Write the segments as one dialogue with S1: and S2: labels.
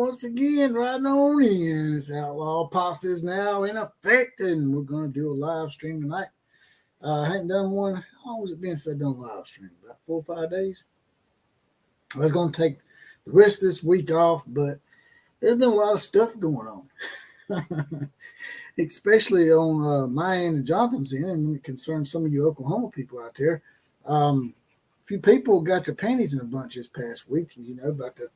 S1: once again right on in. It's Outlaw Posse is now in effect, and we're going to do a live stream tonight. I hadn't done one. How long has it been since I've done a live stream? About 4 or 5 days. I was going to take the rest of this week off, but there's been a lot of stuff going on, especially on my end and Jonathan's end, and when it concerns some of you Oklahoma people out there. A few people got their panties in a bunch this past week, about the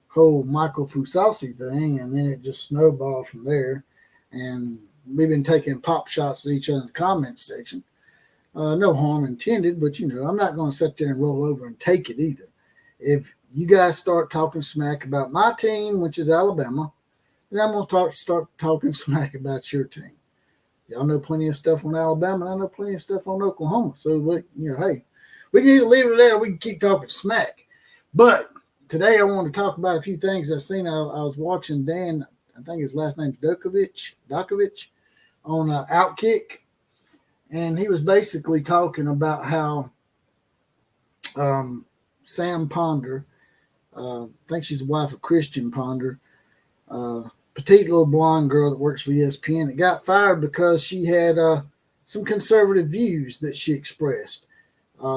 S1: whole Michael Fasusi thing, and then it just snowballed from there. And we've been taking pop shots at each other in the comment section. No harm intended, but I'm not going to sit there and roll over and take it either. If you guys start talking smack about my team, which is Alabama, then I'm going to start talking smack about your team. Y'all know plenty of stuff on Alabama, and I know plenty of stuff on Oklahoma. So, hey, we can either leave it there or we can keep talking smack. But today I want to talk about a few things I've seen. I was watching Dan, I think his last name's Dokovic, on Outkick, and he was basically talking about how Sam Ponder, I think she's the wife of Christian Ponder, petite little blonde girl that works for ESPN, that got fired because she had some conservative views that she expressed.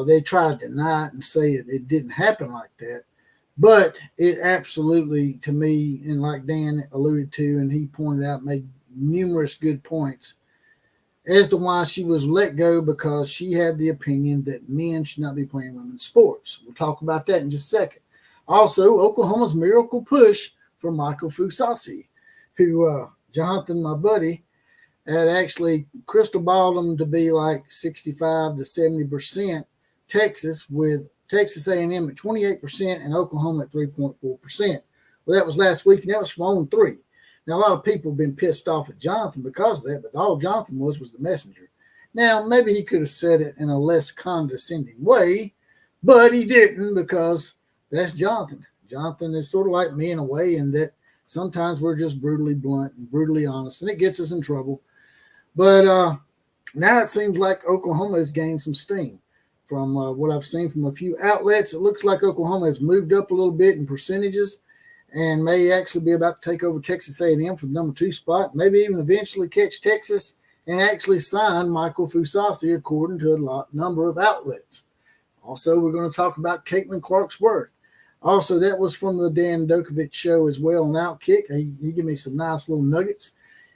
S1: They tried to deny it and say it didn't happen like that. But it absolutely, to me, and like Dan alluded to, and he pointed out, made numerous good points as to why she was let go, because she had the opinion that men should not be playing women's sports. We'll talk about that in just a second. Also, Oklahoma's miracle push for Michael Fasusi, who Jonathan, my buddy, had actually crystal balled him to be like 65 to 70% Texas, with Texas A&M at 28% and Oklahoma at 3.4%. Well, that was last week, and that was from 0-3. Now, a lot of people have been pissed off at Jonathan because of that, but all Jonathan was the messenger. Now, maybe he could have said it in a less condescending way, but he didn't, because that's Jonathan. Jonathan is sort of like me in a way, in that sometimes we're just brutally blunt and brutally honest, and it gets us in trouble. But now it seems like Oklahoma has gained some steam. From what I've seen from a few outlets, it looks like Oklahoma has moved up a little bit in percentages and may actually be about to take over Texas A&M for the number 2 spot, maybe even eventually catch Texas and actually sign Michael Fasusi, according to a number of outlets. Also, we're going to talk about Caitlin Clark-Worth. Also, that was from the Dan Dokovic show as well on Outkick. He gave me some nice little nuggets,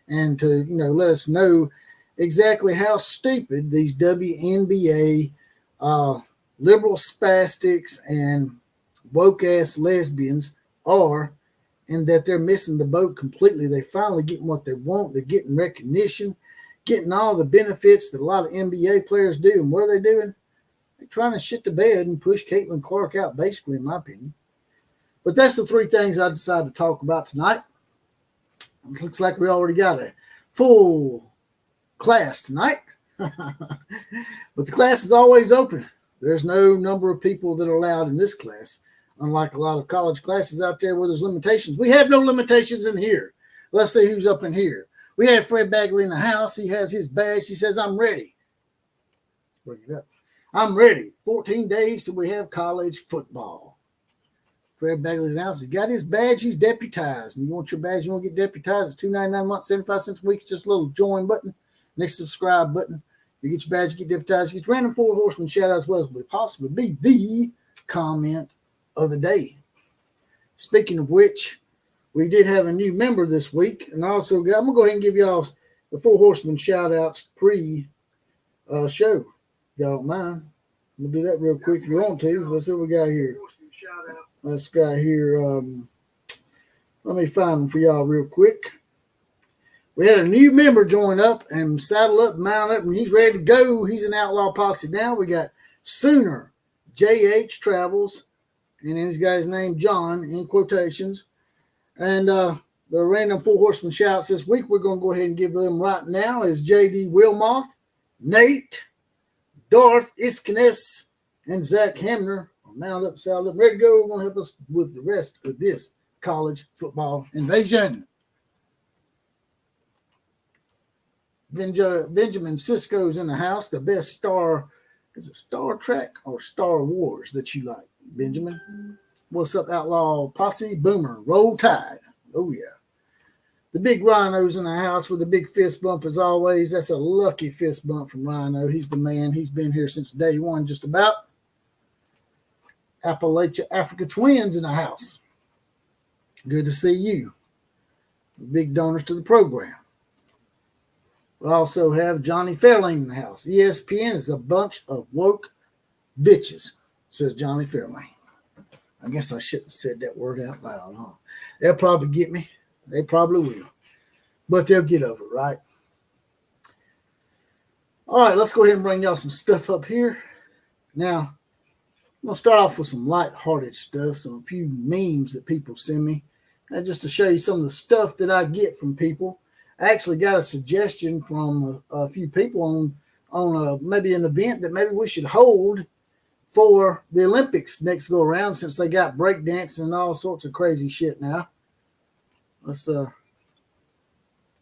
S1: and to let us know exactly how stupid these WNBA liberal spastics and woke-ass lesbians are, and that they're missing the boat completely. They're finally getting what they want. They're getting recognition, getting all the benefits that a lot of NBA players do. And what are they doing? They're trying to shit the bed and push Caitlin Clark out, basically, in my opinion. But that's the 3 things I decided to talk about tonight. It looks like we already got a full class tonight. But the class is always open. There's no number of people that are allowed in this class, unlike a lot of college classes out there where there's limitations. We have no limitations in here. Let's see who's up in here. We had Fred Bagley in the house. He has his badge. He says, I'm ready. Bring it up. I'm ready. 14 days till we have college football. Fred Bagley's house. He's got his badge. He's deputized. And you want your badge, you want to get deputized, it's $2.99 a month, 75 cents a week. It's just a little join button, next subscribe button. You get your badge, you get deputized, you get random 4 horseman shout out, as well as will possibly be the comment of the day. Speaking of which, we did have a new member this week, and also I'm going to go ahead and give y'all the 4 horseman shout outs pre-show. Y'all don't mind. We'll do that real quick if you want to. Let's see what we got here. This guy here, let me find him for y'all real quick. We had a new member join up and saddle up, mount up, and he's ready to go. He's an Outlaw Posse now. We got Sooner JH Travels, and then he's got his name John in quotations. And the random 4 horseman shouts this week, we're going to go ahead and give them right now, is JD Wilmoth, Nate, Darth Iskines, and Zach Hamner. Mount up, saddle up, ready to go. We're going to help us with the rest of this college football invasion. Benjamin Sisko's in the house. The best Star, is it Star Trek or Star Wars that you like, Benjamin? What's up, Outlaw Posse? Boomer, roll tide. Oh, yeah. The big Rhino's in the house with a big fist bump as always. That's a lucky fist bump from Rhino. He's the man. He's been here since day one, just about. Appalachia Africa Twins in the house. Good to see you. Big donors to the program. We also have Johnny Fairlane in the house. ESPN is a bunch of woke bitches, says Johnny Fairlane. I guess I shouldn't have said that word out loud, huh? They'll probably get me. They probably will. But they'll get over it, right? All right, let's go ahead and bring y'all some stuff up here. Now, I'm going to start off with some lighthearted stuff, a few memes that people send me. And just to show you some of the stuff that I get from people. I actually got a suggestion from a few people on maybe an event that maybe we should hold for the Olympics next go around, since they got breakdancing and all sorts of crazy shit now. Let's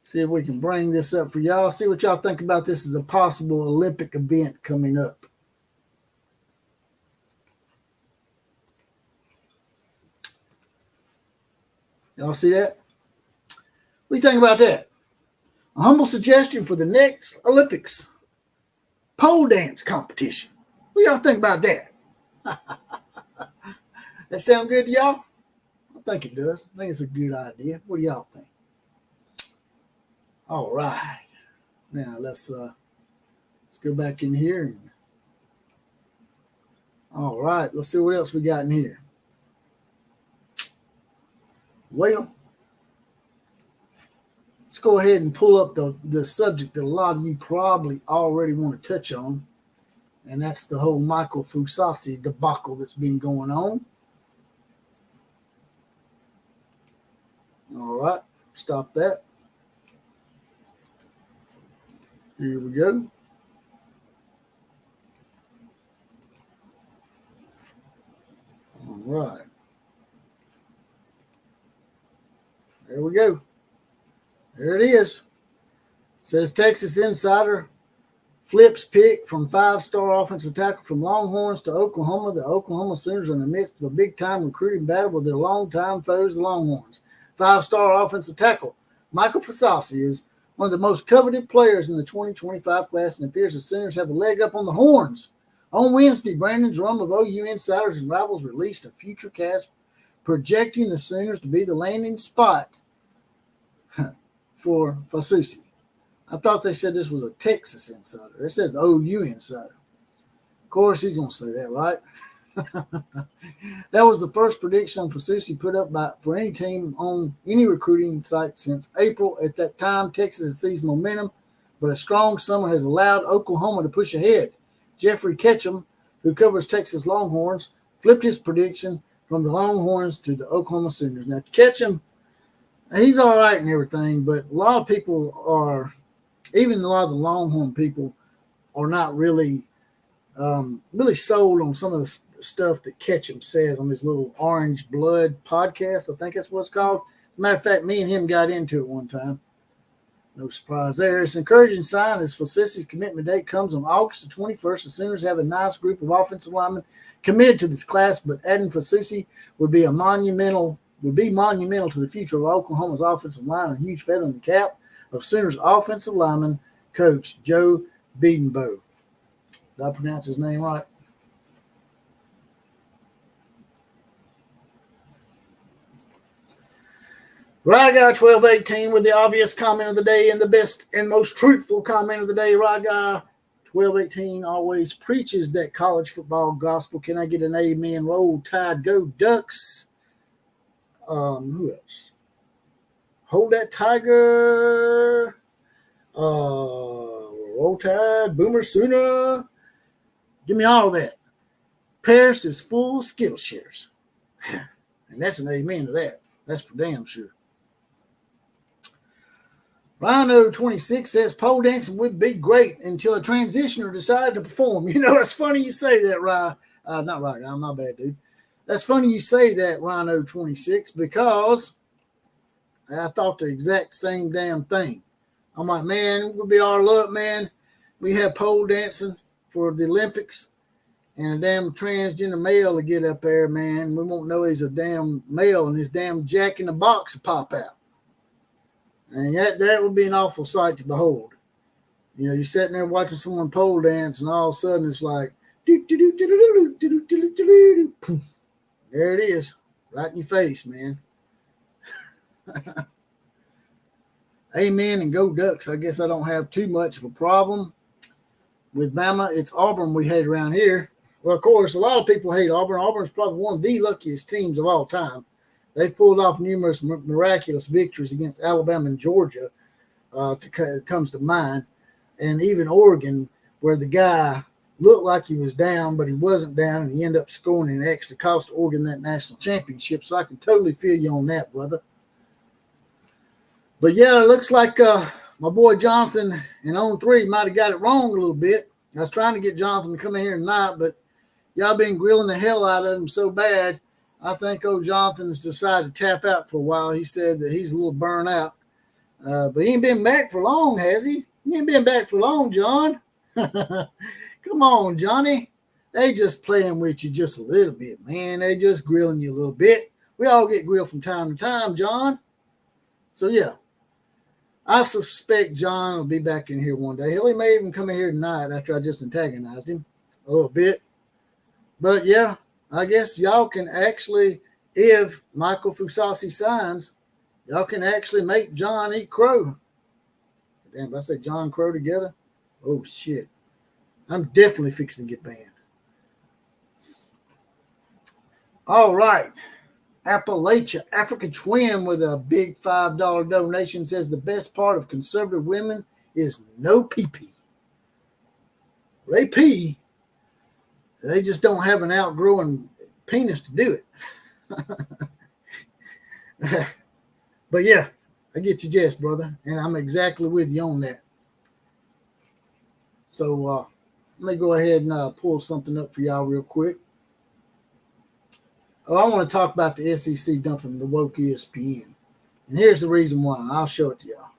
S1: see if we can bring this up for y'all. See what y'all think about this as a possible Olympic event coming up. Y'all see that? What do you think about that? A humble suggestion for the next Olympics. Pole dance competition. What do y'all think about that? That sound good to y'all? I think it does. I think it's a good idea. What do y'all think? All right. Now let's go back in here. All right. Let's see what else we got in here. Well, let's go ahead and pull up the subject that a lot of you probably already want to touch on, and that's the whole Michael Fasusi debacle that's been going on. All right, stop that. Here we go. All right. There we go. There it is. Says Texas Insider flips pick from five-star offensive tackle from Longhorns to Oklahoma. The Oklahoma Sooners are in the midst of a big-time recruiting battle with their longtime foes, the Longhorns. Five-star offensive tackle Michael Fasusi is one of the most coveted players in the 2025 class, and it appears the Sooners have a leg up on the Horns. On Wednesday, Brandon Drum of OU Insiders and Rivals released a future cast projecting the Sooners to be the landing spot for Fasusi. I thought they said this was a Texas Insider. It says OU Insider. Of course, he's going to say that, right? That was the first prediction Fasusi put up for any team on any recruiting site since April. At that time, Texas had seized momentum, but a strong summer has allowed Oklahoma to push ahead. Jeffrey Ketchum, who covers Texas Longhorns, flipped his prediction from the Longhorns to the Oklahoma Sooners. Now, Ketchum, he's all right and everything, but a lot of people are, even a lot of the Longhorn people, are not really sold on some of the stuff that Ketchum says on his little Orange Blood podcast. I think that's what it's called. As a matter of fact, me and him got into it one time. No surprise there. It's an encouraging sign as Fasusi's commitment date comes on August the 21st. The Sooners have a nice group of offensive linemen committed to this class, but adding Fasusi would be monumental to the future of Oklahoma's offensive line, a huge feather in the cap of Sooners offensive lineman coach Joe Bedenbow. Did I pronounce his name right? Right Guy 1218 with the obvious comment of the day and the best and most truthful comment of the day. Right Guy 1218 always preaches that college football gospel. Can I get an amen? Roll Tide, go Ducks. Who else? Hold that Tiger. Roll Tide, Boomer Sooner. Give me all that. Paris is full of skill shares. And that's an amen to that. That's for damn sure. Rhino 26 says pole dancing would be great until a transitioner decided to perform. You know, it's funny you say that, not Rhino. I'm not bad, dude. That's funny you say that, Rhino 26, because I thought the exact same damn thing. I'm like, man, it would be our luck, man. We have pole dancing for the Olympics, and a damn transgender male to get up there, man. We won't know he's a damn male, and his damn jack in the box will pop out. And that would be an awful sight to behold. You know, you're sitting there watching someone pole dance, and all of a sudden it's like, there it is, right in your face, man. Amen and go Ducks. I guess I don't have too much of a problem with Bama. It's Auburn we hate around here. Well, of course, a lot of people hate Auburn. Auburn's probably one of the luckiest teams of all time. They've pulled off numerous miraculous victories against Alabama and Georgia, comes to mind. And even Oregon, where the guy looked like he was down, but he wasn't down, and he ended up scoring and actually cost Oregon that national championship. So I can totally feel you on that, brother. But yeah, it looks like my boy Jonathan in on 3 might have got it wrong a little bit. I was trying to get Jonathan to come in here tonight, but y'all been grilling the hell out of him so bad. I think old Jonathan's decided to tap out for a while. He said that he's a little burnt out. But he ain't been back for long, has he? He ain't been back for long, John. Come on, Johnny. They just playing with you just a little bit, man. They just grilling you a little bit. We all get grilled from time to time, John. So, yeah. I suspect John will be back in here one day. Hell, he may even come in here tonight after I just antagonized him a little bit. But, yeah, I guess y'all can actually, if Michael Fasusi signs, y'all can actually make John eat crow. Damn, if I say John Crow together, oh, shit. I'm definitely fixing to get banned. All right. Appalachia, Africa Twin with a big $5 donation says the best part of conservative women is no pee-pee. They pee. They just don't have an outgrowing penis to do it. But yeah, I get your jest, brother, and I'm exactly with you on that. So let me go ahead and pull something up for y'all real quick. Oh, I want to talk about the SEC dumping the woke ESPN. And here's the reason why. I'll show it to y'all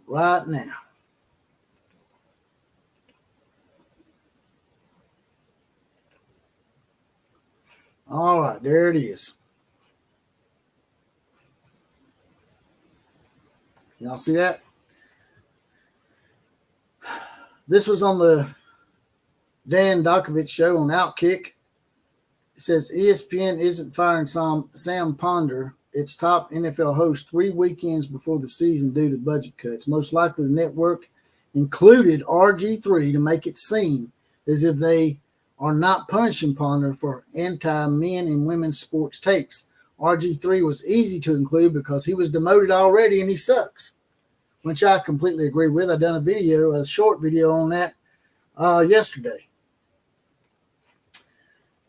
S1: right now. All right, there it is. Y'all see that? This was on the Dan Dokovich show on Outkick. It says ESPN isn't firing Sam Ponder, its top NFL host, 3 weekends before the season due to budget cuts. Most likely the network included RG3 to make it seem as if they are not punishing Ponder for anti-men and women's sports takes. RG3 was easy to include because he was demoted already and he sucks, which I completely agree with. I've done a short video on that yesterday.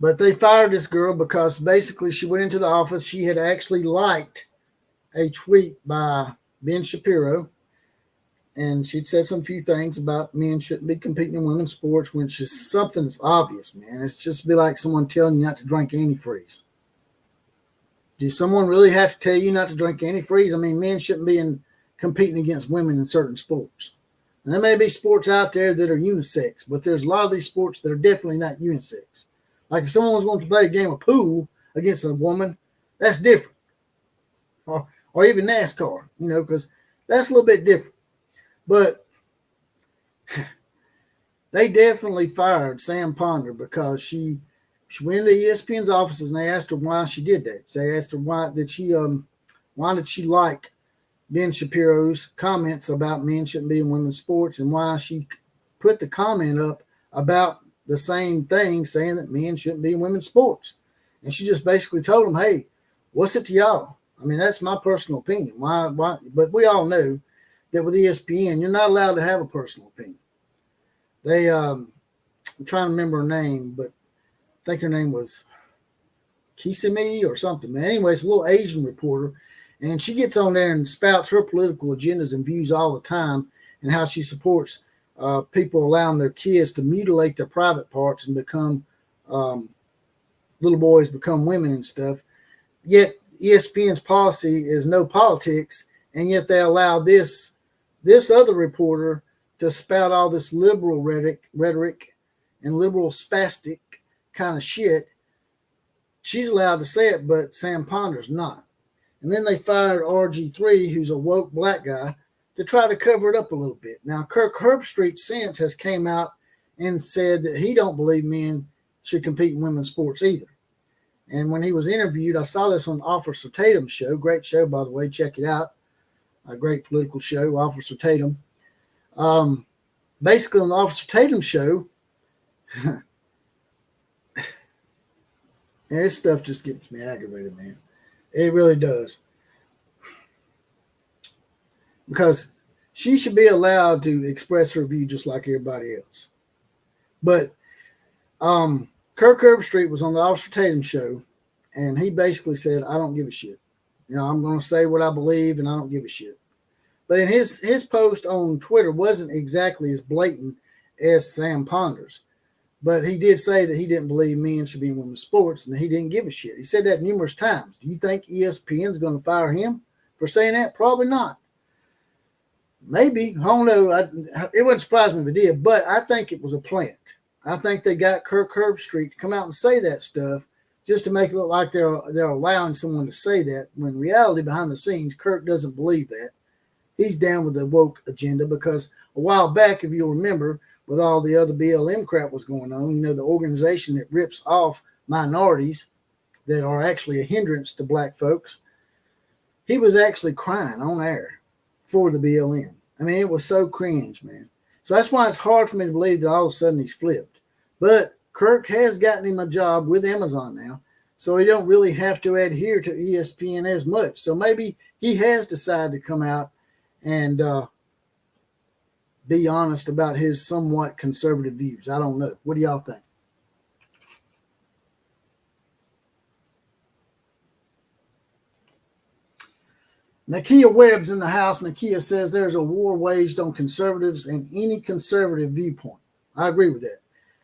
S1: But they fired this girl because basically she went into the office. She had actually liked a tweet by Ben Shapiro, and she'd said some few things about men shouldn't be competing in women's sports, which is something that's obvious, man. It's just be like someone telling you not to drink antifreeze. Does someone really have to tell you not to drink antifreeze? I mean, men shouldn't be competing against women in certain sports. And there may be sports out there that are unisex, but there's a lot of these sports that are definitely not unisex. Like if someone was going to play a game of pool against a woman, that's different. Or even NASCAR, because that's a little bit different. But they definitely fired Sam Ponder because she went into ESPN's offices and they asked her why she did that. They asked her why did she like Ben Shapiro's comments about men shouldn't be in women's sports, and why she put the comment up about the same thing, saying that men shouldn't be in women's sports. And she just basically told them, hey, what's it to y'all? I mean, that's my personal opinion. Why? But we all know that with ESPN, you're not allowed to have a personal opinion. They, I'm trying to remember her name, but I think her name was Kisame or something. But anyway, it's a little Asian reporter, and she gets on there and spouts her political agendas and views all the time, and how she supports people allowing their kids to mutilate their private parts and become little boys become women and stuff. Yet ESPN's policy is no politics, and yet they allow this other reporter to spout all this liberal rhetoric and liberal spastic kind of shit. She's allowed to say it, but Sam Ponder's not. And then they fired RG3, who's a woke black guy, to try to cover it up a little bit. Now, Kirk Herbstreit since has came out and said that he don't believe men should compete in women's sports either. And when he was interviewed, I saw this on Officer Tatum's show. Great show, by the way. Check it out. A great political show, Officer Tatum. Basically, on the Officer Tatum show, and this stuff just gets me aggravated, man. It really does. Because she should be allowed to express her view just like everybody else. But Kirk Herbstreit was on the Officer Tatum show, and he basically said, I don't give a shit. You know, I'm going to say what I believe, and I don't give a shit. But in his post on Twitter wasn't exactly as blatant as Sam Ponder's. But he did say that he didn't believe men should be in women's sports, and he didn't give a shit. He said that numerous times. Do you think ESPN's going to fire him for saying that? Probably not. Maybe. I don't know. It wouldn't surprise me if it did, but I think it was a plant. I think they got Kirk Herbstreit to come out and say that stuff just to make it look like they're allowing someone to say that, when in reality, behind the scenes, Kirk doesn't believe that. He's down with the woke agenda because a while back, if you'll remember, with all the other BLM crap was going on, you know, the organization that rips off minorities that are actually a hindrance to black folks, he was actually crying on air for the BLM. I mean, it was so cringe, man. So that's why it's hard for me to believe that all of a sudden he's flipped. But Kirk has gotten him a job with Amazon now, so he don't really have to adhere to ESPN as much. So maybe he has decided to come out and be honest about his somewhat conservative views. I don't know. What do y'all think? Nakia Webb's in the house. Nakia says there's a war waged on conservatives and any conservative viewpoint. I agree with that.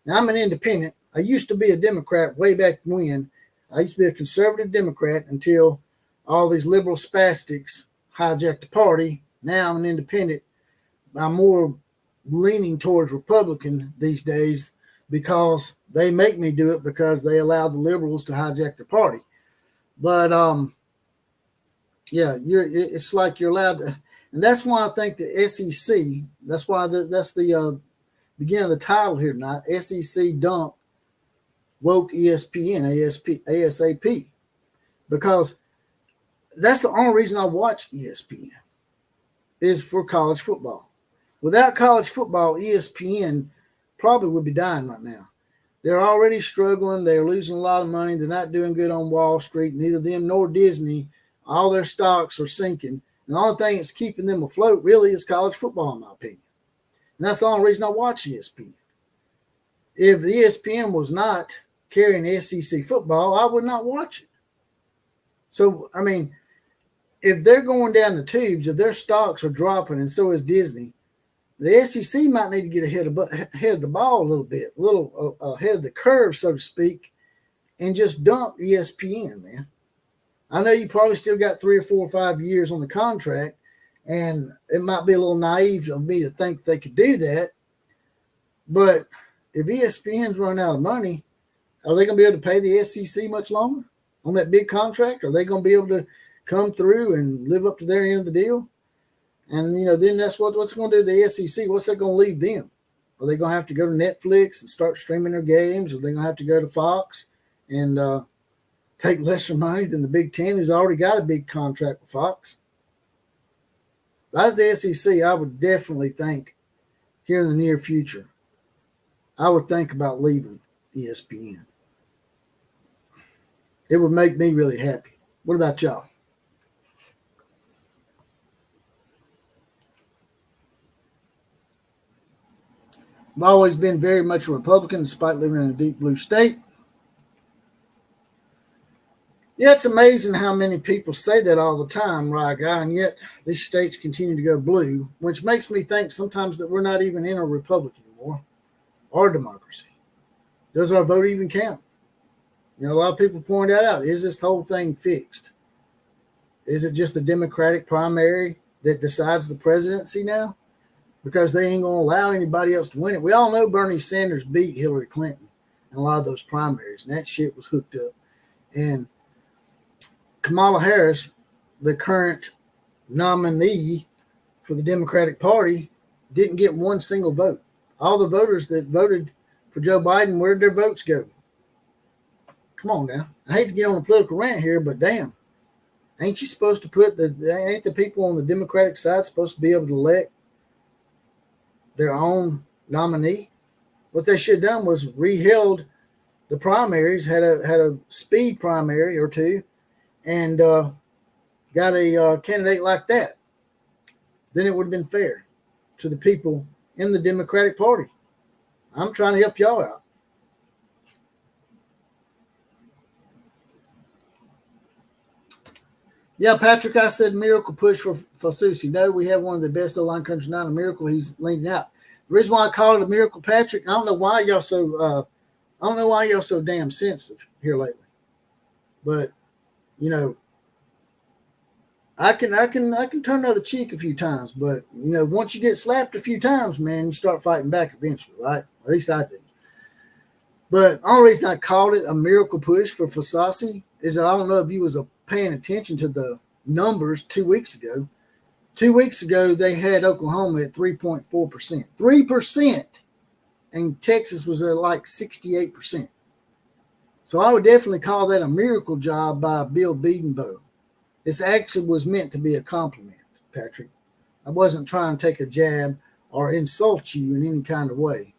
S1: Now, I'm an independent. I used to be a Democrat way back when. I used to be a conservative Democrat until all these liberal spastics hijacked the party. Now I'm an independent. I'm more leaning towards Republican these days because they make me do it because they allow the liberals to hijack the party. But yeah, it's like you're allowed to, and that's why I think the SEC. That's why that's the beginning of the title here tonight. SEC dump woke ESPN ASAP, because that's the only reason I watch ESPN is for college football. Without college football, ESPN probably would be dying right now. They're already struggling. They're losing a lot of money. They're not doing good on Wall Street. Neither them nor Disney. All their stocks are sinking. And the only thing that's keeping them afloat really is college football, in my opinion. And that's the only reason I watch ESPN. If the ESPN was not carrying SEC football, I would not watch it. So, I mean, if they're going down the tubes, if their stocks are dropping and so is Disney, the SEC might need to get ahead of the ball a little bit, a little ahead of the curve, so to speak, and just dump ESPN, man. I know you probably still got 3 or 4 or 5 years on the contract, and it might be a little naive of me to think they could do that. But if ESPN's run out of money, are they going to be able to pay the SEC much longer on that big contract? Are they going to be able to come through and live up to their end of the deal? And, you know, then that's what's going to do the SEC. What's that going to leave them? Are they going to have to go to Netflix and start streaming their games? Are they going to have to go to Fox and take lesser money than the Big Ten, who's already got a big contract with Fox? If I was the SEC, I would definitely think here in the near future, I would think about leaving ESPN. It would make me really happy. What about y'all? I've always been very much a Republican despite living in a deep blue state. Yeah, it's amazing how many people say that all the time, right, guy, and yet these states continue to go blue, which makes me think sometimes that we're not even in a republic anymore, or democracy. Does our vote even count? You know, a lot of people point that out. Is this whole thing fixed? Is it just the Democratic primary that decides the presidency now? because they ain't going to allow anybody else to win it. We all know Bernie Sanders beat Hillary Clinton in a lot of those primaries, and that shit was hooked up. And Kamala Harris, the current nominee for the Democratic Party, didn't get one single vote. All the voters that voted for Joe Biden, where did their votes go? Come on now. I hate to get on a political rant here, but damn. Ain't you supposed to ain't the people on the Democratic side supposed to be able to elect their own nominee? What they should have done was reheld the primaries, had a speed primary or two, and got a candidate like that. Then it would have been fair to the people in the Democratic Party. I'm trying to help y'all out. Yeah, Patrick, I said miracle push for Fasusi. No, we have one of the best O-line countries, not a miracle. He's leaning out. The reason why I call it a miracle, Patrick, I don't know why y'all so damn sensitive here lately. But you know, I can turn the other cheek a few times, but you know, once you get slapped a few times, man, you start fighting back eventually, right? At least I do. But the only reason I called it a miracle push for Fasusi is that I don't know if you was paying attention to the numbers 2 weeks ago. 2 weeks ago, they had Oklahoma at 3.4%. 3%. And Texas was at like 68%. So I would definitely call that a miracle job by Bill Bedenbaugh. This actually was meant to be a compliment, Patrick. I wasn't trying to take a jab or insult you in any kind of way.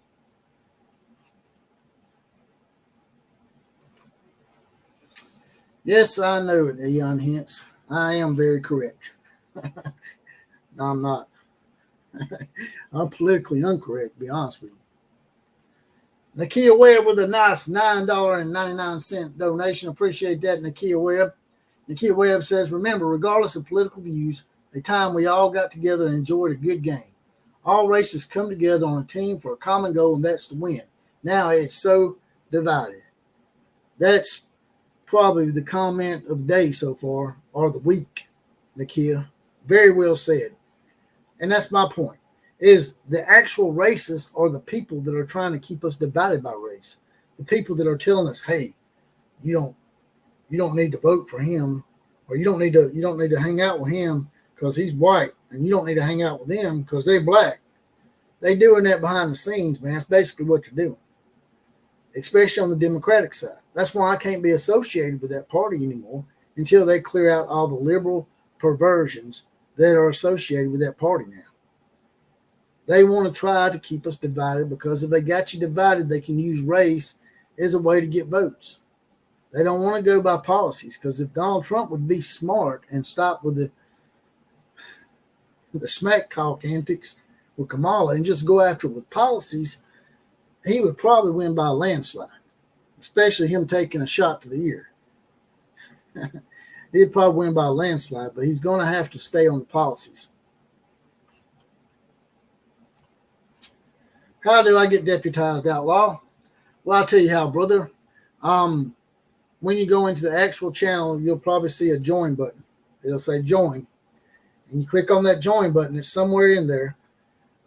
S1: Yes, I know it, Eon Hintz. I am very correct. No, I'm not. I'm politically incorrect, to be honest with you. Nakia Webb with a nice $9.99 donation. Appreciate that, Nakia Webb. Nakia Webb says, remember, regardless of political views, a time we all got together and enjoyed a good game. All races come together on a team for a common goal, and that's to win. Now it's so divided. That's probably the comment of the day so far, or the week, Nakia. Very well said. And that's my point, is the actual racists are the people that are trying to keep us divided by race. The people that are telling us, hey, you don't need to vote for him, or you don't need to hang out with him because he's white, and you don't need to hang out with them because they're black. They doing that behind the scenes, man. That's basically what they're doing, especially on the Democratic side. That's why I can't be associated with that party anymore until they clear out all the liberal perversions that are associated with that party now. They want to try to keep us divided because if they got you divided, they can use race as a way to get votes. They don't want to go by policies, because if Donald Trump would be smart and stop with the smack talk antics with Kamala and just go after it with policies, he would probably win by a landslide, especially him taking a shot to the ear. He'd probably win by a landslide, but he's going to have to stay on the policies. How do I get deputized, Outlaw? Well, I'll tell you how, brother. When you go into the actual channel, you'll probably see a join button. It'll say join. And you click on that join button. It's somewhere in there.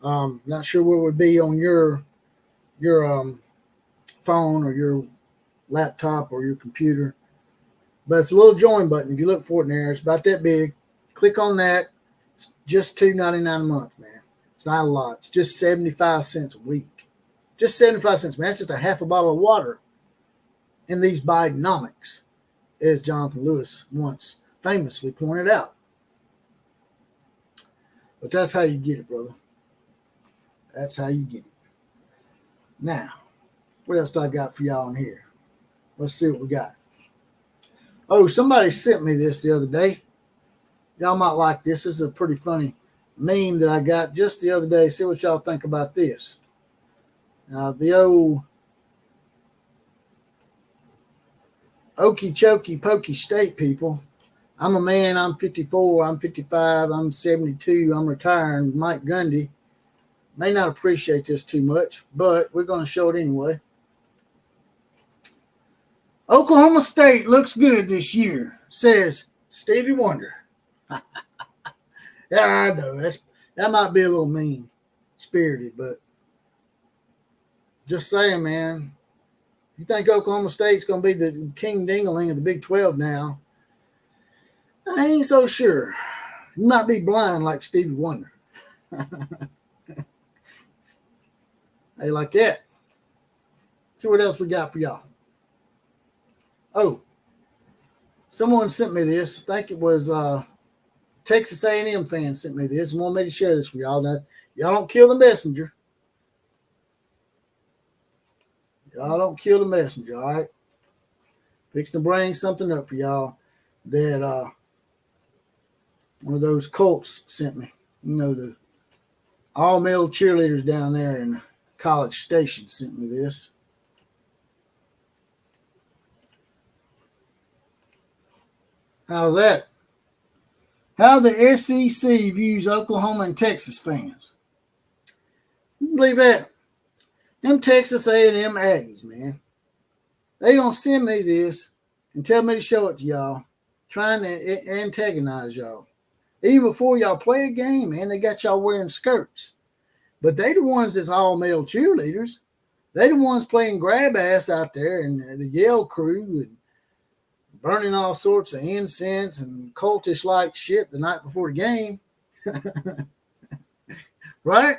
S1: Not sure where it would be on your phone or your laptop or your computer. But it's a little join button. If you look for it in there, it's about that big. Click on that. It's just $2.99 a month, man. It's not a lot. It's just 75 cents a week. Just 75 cents, man. That's just a half a bottle of water in these Bidenomics, as Jonathan Lewis once famously pointed out. But that's how you get it, brother. That's how you get it. Now, what else do I got for y'all in here? Let's see what we got. Oh, somebody sent me this the other day. Y'all might like this. This is a pretty funny meme that I got just the other day. See what y'all think about this. Now, the old Okie chokie pokey state people. I'm a man. I'm 54. I'm 55. I'm 72. I'm retiring. Mike Gundy may not appreciate this too much, but we're going to show it anyway. Oklahoma State looks good this year, says Stevie Wonder. Yeah, I know. That might be a little mean. spirited, but just saying, man. You think Oklahoma State's going to be the king dingling of the Big 12 now? I ain't so sure. You might be blind like Stevie Wonder. Hey, like that. See what else we got for y'all. Oh, someone sent me this. I think it was Texas A&M fan sent me this and wanted me to share this with y'all. Now, y'all don't kill the messenger. Y'all don't kill the messenger, all right? Fixing to bring something up for y'all that one of those Colts sent me. You know, the all-male cheerleaders down there in College Station sent me this. How's that? How the SEC views Oklahoma and Texas fans. You believe that? Them Texas A&M Aggies, man. They gonna send me this and tell me to show it to y'all, trying to antagonize y'all. Even before y'all play a game, man, they got y'all wearing skirts. But they the ones that's all male cheerleaders. They the ones playing grab ass out there and the Yale crew and burning all sorts of incense and cultish like shit the night before the game. Right?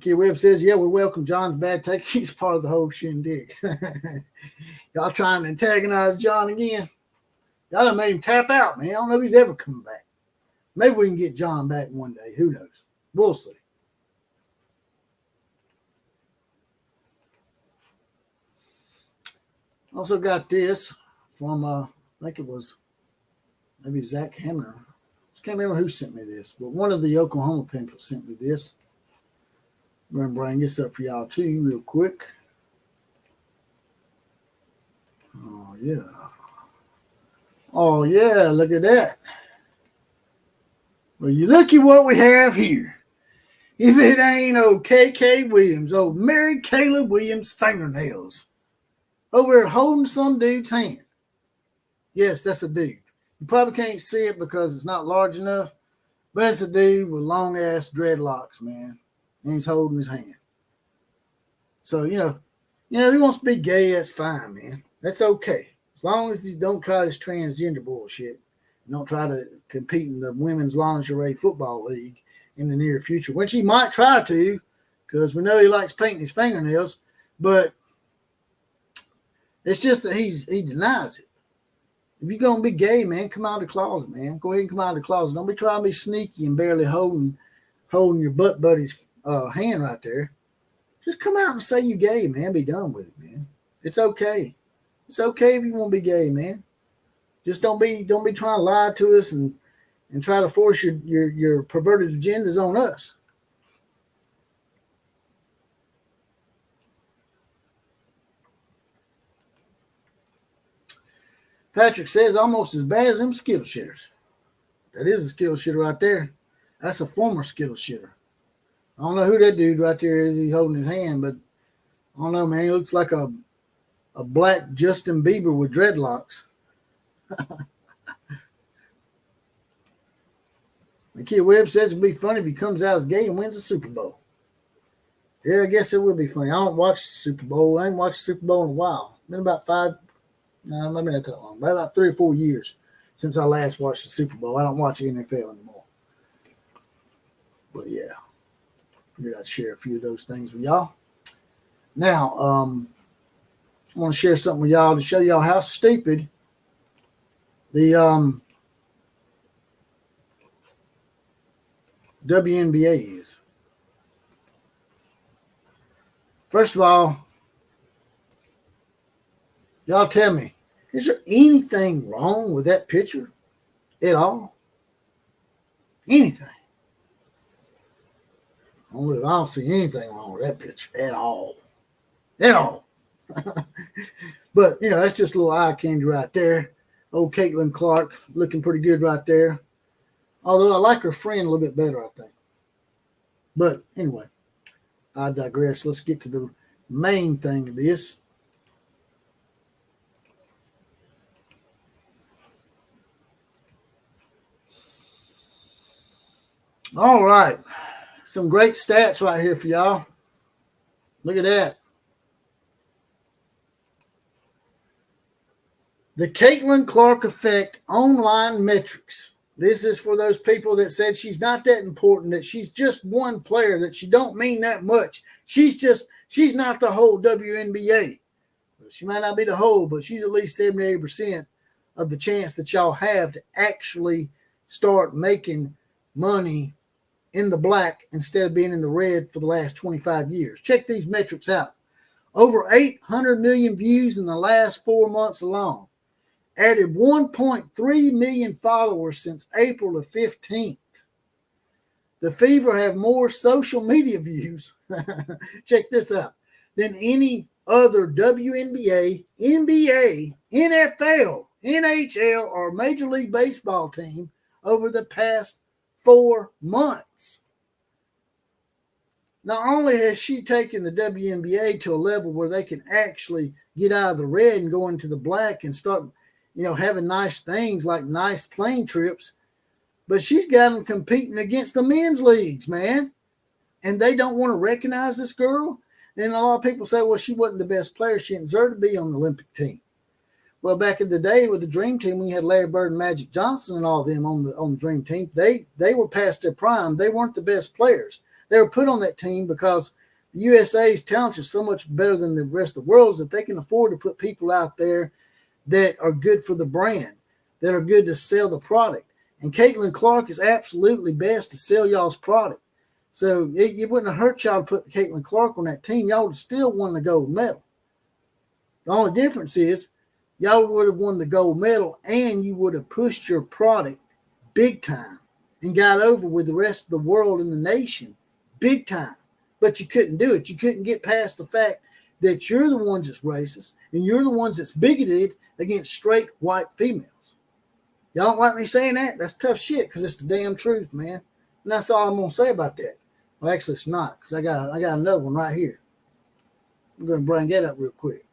S1: Kid Webb says, yeah, we welcome John's bad take. He's part of the whole shindig. Y'all trying to antagonize John again? Y'all done made him tap out, man. I don't know if he's ever coming back. Maybe we can get John back one day. Who knows? We'll see. Also got this from, I think it was maybe Zach Hamner. I can't remember who sent me this, but one of the Oklahoma people sent me this. I'm going to bring this up for y'all too real quick. Oh, yeah. Oh, yeah, look at that. Well, you look at what we have here. If it ain't old KK Williams, old Mary Caleb Williams' fingernails over there holding some dude's hand. Yes, that's a dude. You probably can't see it because it's not large enough, but it's a dude with long-ass dreadlocks, man, and he's holding his hand. So, you know, if he wants to be gay, that's fine, man. That's okay. As long as he don't try this transgender bullshit. Don't try to compete in the women's lingerie football league in the near future, which he might try to, because we know he likes painting his fingernails, but it's just that he denies it. If you're going to be gay, man, come out of the closet, man. Go ahead and come out of the closet. Don't be trying to be sneaky and barely holding your butt buddy's hand right there. Just come out and say you gay, man. Be done with it, man. It's okay. It's okay if you want to be gay, man. Just don't be trying to lie to us and try to force your perverted agendas on us. Patrick says almost as bad as them Skittle shitters. That is a Skittle shitter right there. That's a former Skittle shitter. I don't know who that dude right there is. He's holding his hand, but I don't know, man. He looks like a black Justin Bieber with dreadlocks. The Kid Webb says it'd be funny if he comes out as gay and wins the Super Bowl. Yeah, I guess it would be funny. I don't watch the Super Bowl. I ain't watched the Super Bowl in a while. Been about maybe not that long, but about 3 or 4 years since I last watched the Super Bowl. I don't watch the NFL anymore. But yeah, figured I'd share a few of those things with y'all. Now, I want to share something with y'all to show y'all how stupid the WNBA is. First of all, y'all tell me, is there anything wrong with that picture at all? Anything? I don't see anything wrong with that picture at all. At all. But, that's just a little eye candy right there. Old Caitlin Clark looking pretty good right there. Although I like her friend a little bit better, I think. But anyway, I digress. Let's get to the main thing of this. All right. Some great stats right here for y'all. Look at that. The Caitlin Clark Effect online metrics. This is for those people that said she's not that important, that she's just one player, that she don't mean that much. She's not the whole WNBA. She might not be the whole, but she's at least 78% of the chance that y'all have to actually start making money in the black instead of being in the red for the last 25 years. Check these metrics out. Over 800 million views in the last 4 months alone. Added 1.3 million followers since April the 15th. The Fever have more social media views, check this out, than any other WNBA, NBA, NFL, NHL, or Major League Baseball team over the past 4 months. Not only has she taken the WNBA to a level where they can actually get out of the red and go into the black and start, having nice things like nice plane trips, but she's got them competing against the men's leagues, man. And they don't want to recognize this girl. And a lot of people say, well, she wasn't the best player. She didn't deserve to be on the Olympic team. Well, back in the day with the Dream Team, when you had Larry Bird and Magic Johnson and all of them on the Dream Team, they were past their prime. They weren't the best players. They were put on that team because the USA's talent is so much better than the rest of the world that they can afford to put people out there that are good for the brand, that are good to sell the product. And Caitlin Clark is absolutely best to sell y'all's product. So it wouldn't have hurt y'all to put Caitlin Clark on that team. Y'all would have still won the gold medal. The only difference is y'all would have won the gold medal and you would have pushed your product big time and got over with the rest of the world and the nation big time. But you couldn't do it. You couldn't get past the fact that you're the ones that's racist and you're the ones that's bigoted against straight white females. Y'all don't like me saying that? That's tough shit because it's the damn truth, man. And that's all I'm going to say about that. Well, actually, it's not because I got another one right here. I'm going to bring that up real quick.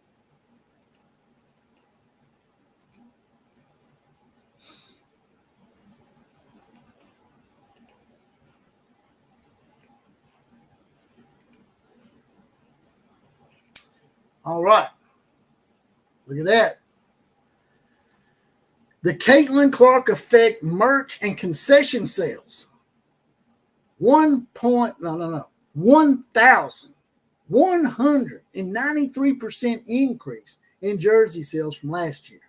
S1: All right. Look at that. The Caitlin Clark Effect merch and concession sales. 1,193% increase in jersey sales from last year.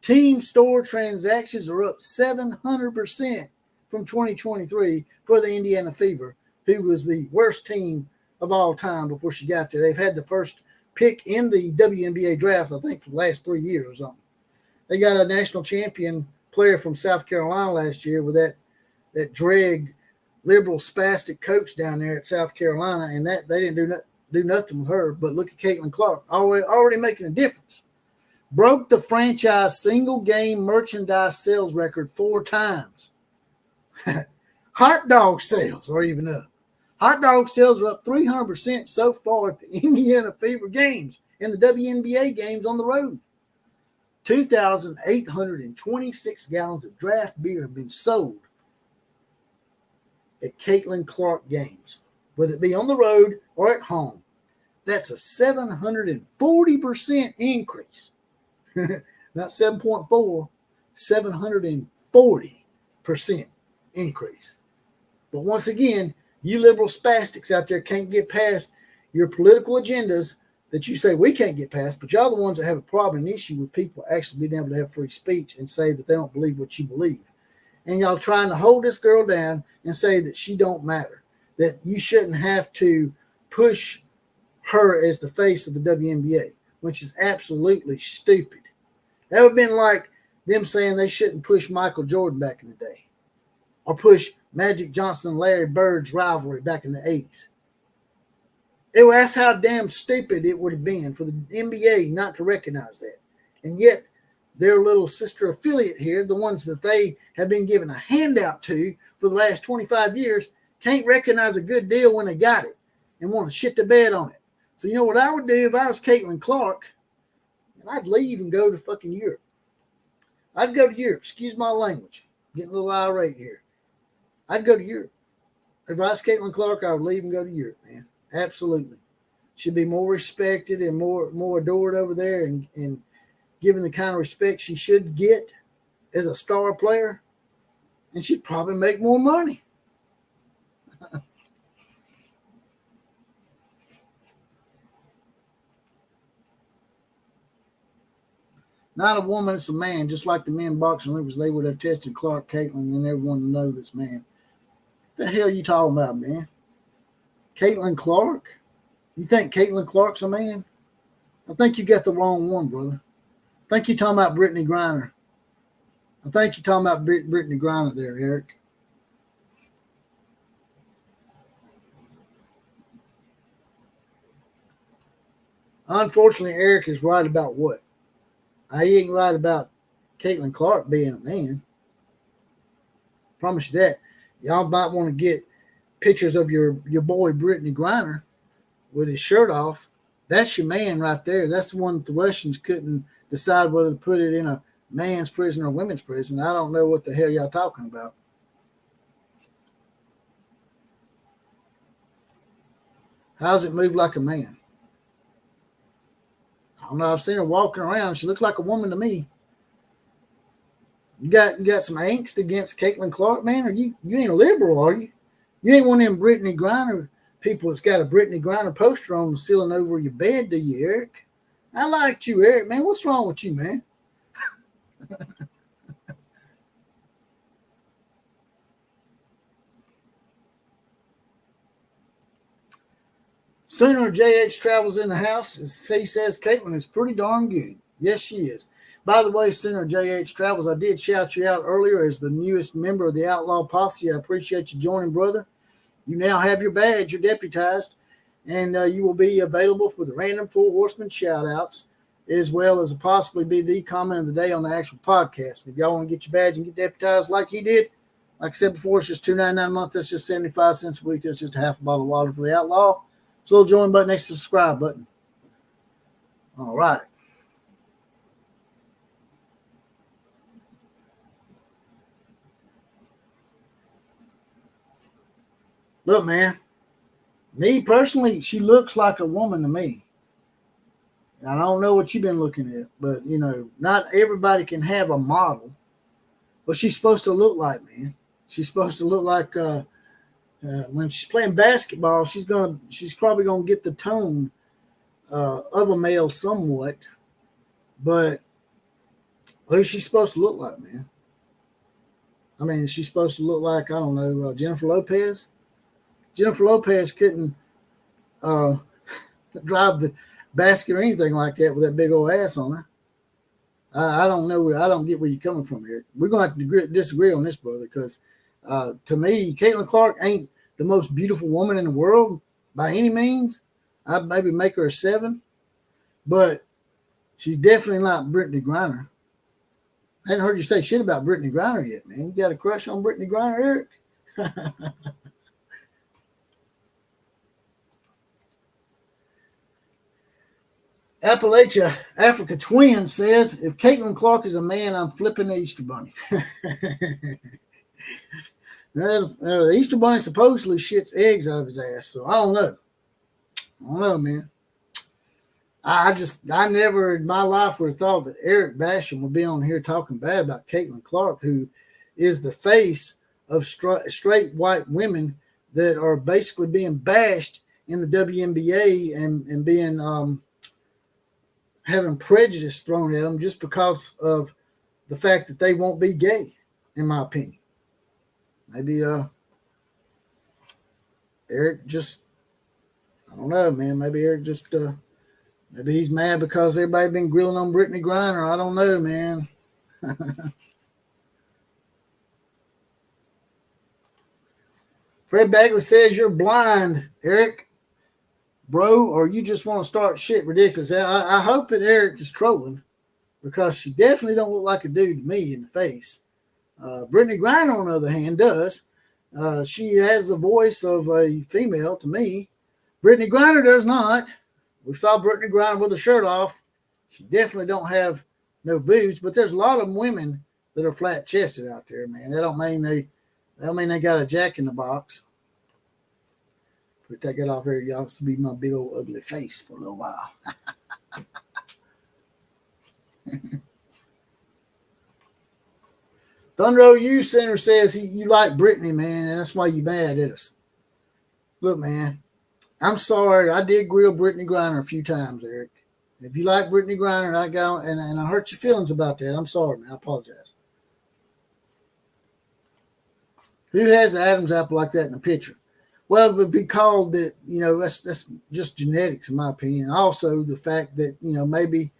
S1: Team store transactions are up 700% from 2023 for the Indiana Fever, who was the worst team of all time before she got there. They've had the first pick in the WNBA draft, I think, for the last 3 years or something. They got a national champion player from South Carolina last year with that dreg liberal spastic coach down there at South Carolina, and that they didn't do nothing with her. But look at Caitlin Clark, already making a difference. Broke the franchise single game merchandise sales record 4 times. Hot dog sales are even up. Hot dog sales are up 300% so far at the Indiana Fever games and the WNBA games on the road. 2,826 gallons of draft beer have been sold at Caitlin Clark games, whether it be on the road or at home. That's a 740% increase. Not 7.4, 740% increase. But once again, you liberal spastics out there can't get past your political agendas that you say we can't get past, but y'all the ones that have a problem and issue with people actually being able to have free speech and say that they don't believe what you believe. And y'all trying to hold this girl down and say that she don't matter, that you shouldn't have to push her as the face of the WNBA, which is absolutely stupid. That would have been like them saying they shouldn't push Michael Jordan back in the day or push Magic Johnson and Larry Bird's rivalry back in the 80s. That's how damn stupid it would have been for the NBA not to recognize that. And yet their little sister affiliate here, the ones that they have been giving a handout to for the last 25 years, can't recognize a good deal when they got it and want to shit the bed on it. So you know what I would do if I was Caitlin Clark? And I'd leave and go to fucking Europe. I'd go to Europe. Excuse my language. Getting a little irate here. I'd go to Europe. If I was Caitlin Clark, I would leave and go to Europe, man. Absolutely. She'd be more respected and more adored over there, and given the kind of respect she should get as a star player, and she'd probably make more money. Not a woman, it's a man, just like the men boxing Olympics. They would have tested Clark, Caitlin, and everyone to know this man. What the hell are you talking about, man? Caitlin Clark? You think Caitlin Clark's a man? I think you got the wrong one, brother. I think you're talking about Brittany Griner. I think you're talking about Brittany Griner there, Eric. Unfortunately, Eric is right about what? He ain't right about Caitlin Clark being a man. Promise you that. Y'all might want to get pictures of your boy Brittany Griner with his shirt off. That's your man right there. That's the one that the Russians couldn't decide whether to put it in a man's prison or women's prison. I don't know what the hell y'all talking about. How's it move like a man? I don't know. I've seen her walking around. She looks like a woman to me. You got some angst against Caitlin Clark, man? Or you ain't a liberal, are you? You ain't one of them Brittany Griner people that's got a Brittany Griner poster on the ceiling over your bed, do you, Eric? I liked you, Eric, man. What's wrong with you, man? Sooner JH travels in the house. He says Caitlin is pretty darn good. Yes, she is. By the way, Sooner JH travels, I did shout you out earlier as the newest member of the Outlaw Posse. I appreciate you joining, brother. You now have your badge. You're deputized, and you will be available for the random Four Horsemen shout-outs, as well as possibly be the comment of the day on the actual podcast. If y'all want to get your badge and get deputized like he did, like I said before, it's just $2.99 a month. That's just 75 cents a week. That's just a half a bottle of water for the Outlaw. It's a little join button next to the subscribe button. All right. Look, man, me personally, she looks like a woman to me. I don't know what you've been looking at, but, not everybody can have a model. What she's supposed to look like, man. She's supposed to look like when she's playing basketball, she's probably going to get the tone of a male somewhat. But who's she supposed to look like, man? I mean, is she supposed to look like, I don't know, Jennifer Lopez? Jennifer Lopez couldn't drive the basket or anything like that with that big old ass on her. I don't know. I don't get where you're coming from here. We're going to have to disagree on this, brother, because to me, Caitlin Clark ain't the most beautiful woman in the world by any means. I'd maybe make her a 7, but she's definitely not Brittany Griner. I hadn't heard you say shit about Brittany Griner yet, man. You got a crush on Brittany Griner, Eric? Appalachia Africa Twin says, if Caitlin Clark is a man, I'm flipping the Easter Bunny. The Easter Bunny supposedly shits eggs out of his ass, so I don't know, man. I never in my life would have thought that Eric Basham would be on here talking bad about Caitlin Clark, who is the face of straight white women that are basically being bashed in the WNBA and being having prejudice thrown at them just because of the fact that they won't be gay, in my opinion. Maybe Eric just, I don't know, man. Maybe Eric just, maybe he's mad because everybody been grilling on Brittany Griner. I don't know, man. Fred Bagley says you're blind, Eric, bro, or you just want to start shit ridiculous. I hope that Eric is trolling because she definitely don't look like a dude to me in the face. Brittany Griner, on the other hand, does. She has the voice of a female to me. Brittany Griner does not. We saw Brittany Griner with her shirt off. She definitely don't have no boobs, but there's a lot of women that are flat chested out there, man. That don't mean they got a jack in the box. We take it off here. Y'all see my big old ugly face for a little while. Thunder U Center says you like Brittany, man, and that's why you mad at us. Look, man, I'm sorry. I did grill Brittany Griner a few times, Eric. If you like Brittany Griner and I go and I hurt your feelings about that, I'm sorry, man. I apologize. Who has an Adam's apple like that in a picture? Well, it would be called that, that's just genetics, in my opinion. Also, the fact that, maybe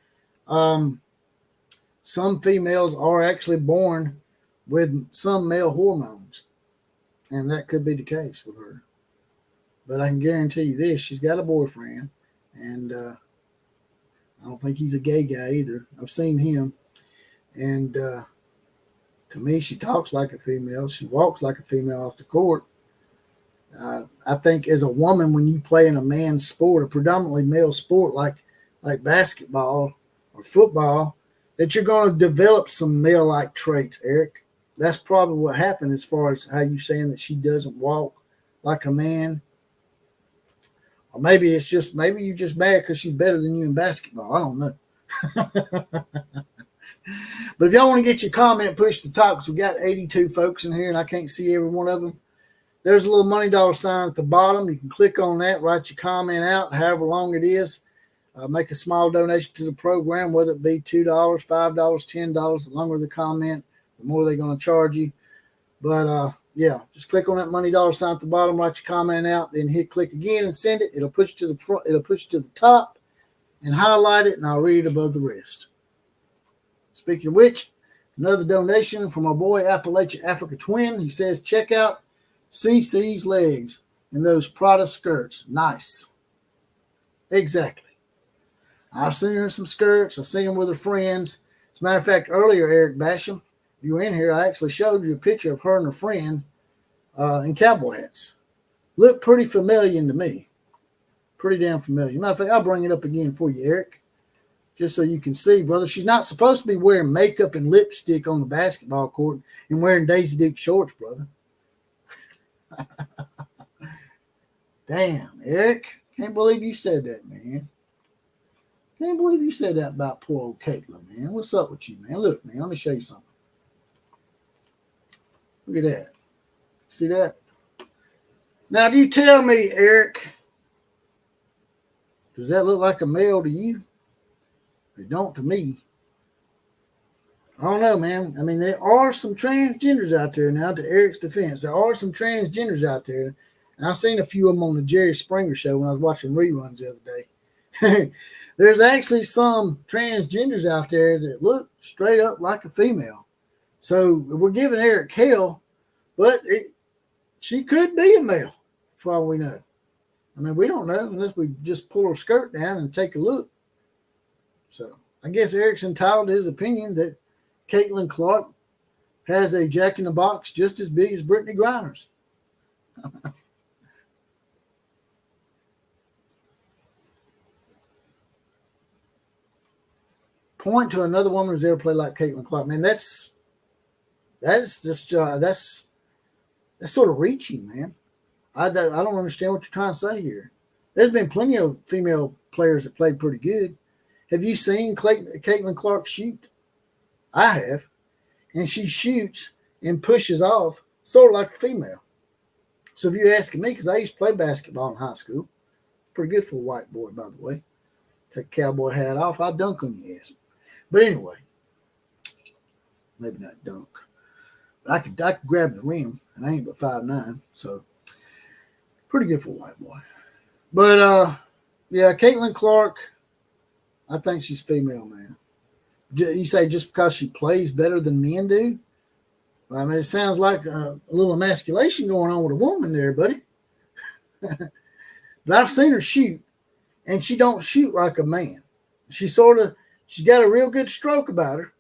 S1: some females are actually born with some male hormones, and that could be the case with her. But I can guarantee you this: she's got a boyfriend, and I don't think he's a gay guy either. I've seen him, and to me, she talks like a female. She walks like a female off the court. I think as a woman, when you play in a man's sport, a predominantly male sport like basketball or football, that you're going to develop some male-like traits, Eric. That's probably what happened as far as how you saying that she doesn't walk like a man. Or maybe you're just mad because she's better than you in basketball. I don't know. But if y'all want to get your comment pushed to the top, because we got 82 folks in here and I can't see every one of them, there's a little money dollar sign at the bottom. You can click on that, write your comment out, however long it is. Make a small donation to the program, whether it be $2, $5, $10. The longer the comment, the more they're going to charge you. But yeah, just click on that money dollar sign at the bottom, write your comment out, then hit click again and send it. It'll push you to the front. It'll push you to the top, and highlight it, and I'll read it above the rest. Speaking of which, another donation from my boy Appalachia Africa Twin. He says, check out CC's legs in those Prada skirts. Nice. Exactly. I've seen her in some skirts. I've seen her with her friends. As a matter of fact, earlier, Eric Basham, if you were in here, I actually showed you a picture of her and her friend in cowboy hats. Looked pretty familiar to me. Pretty damn familiar. Matter of fact, I'll bring it up again for you, Eric, just so you can see, brother. She's not supposed to be wearing makeup and lipstick on the basketball court and wearing Daisy Duke shorts, brother. Damn, Eric. Can't believe you said that, man. Can't believe you said that about poor old Caitlin, man. What's up with you, man? Look, man, let me show you something. Look at that. See that? Now, do you tell me, Eric, does that look like a male to you? It don't to me. I don't know, man. I mean, there are some transgenders out there now, to Eric's defense. There are some transgenders out there. And I've seen a few of them on the Jerry Springer show when I was watching reruns the other day. There's actually some transgenders out there that look straight up like a female. So we're giving Eric hell, but she could be a male, for all we know. I mean, we don't know unless we just pull her skirt down and take a look. So I guess Eric's entitled to his opinion that Caitlin Clark has a jack-in-the-box just as big as Brittany Griner's. Point to another woman who's ever played like Caitlin Clark. Man, that's sort of reaching, man. I don't understand what you're trying to say here. There's been plenty of female players that played pretty good. Have you seen Caitlin Clark shoot? I have. And she shoots and pushes off sort of like a female. So if you're asking me, because I used to play basketball in high school, pretty good for a white boy, by the way. Take the cowboy hat off, I'll dunk on your ass. But anyway, maybe not dunk. I could grab the rim, and I ain't but 5'9", so pretty good for a white boy. But yeah, Caitlin Clark, I think she's female, man. You say just because she plays better than men do? I mean, it sounds like a little emasculation going on with a woman there, buddy. But I've seen her shoot, and she don't shoot like a man. She's got a real good stroke about her,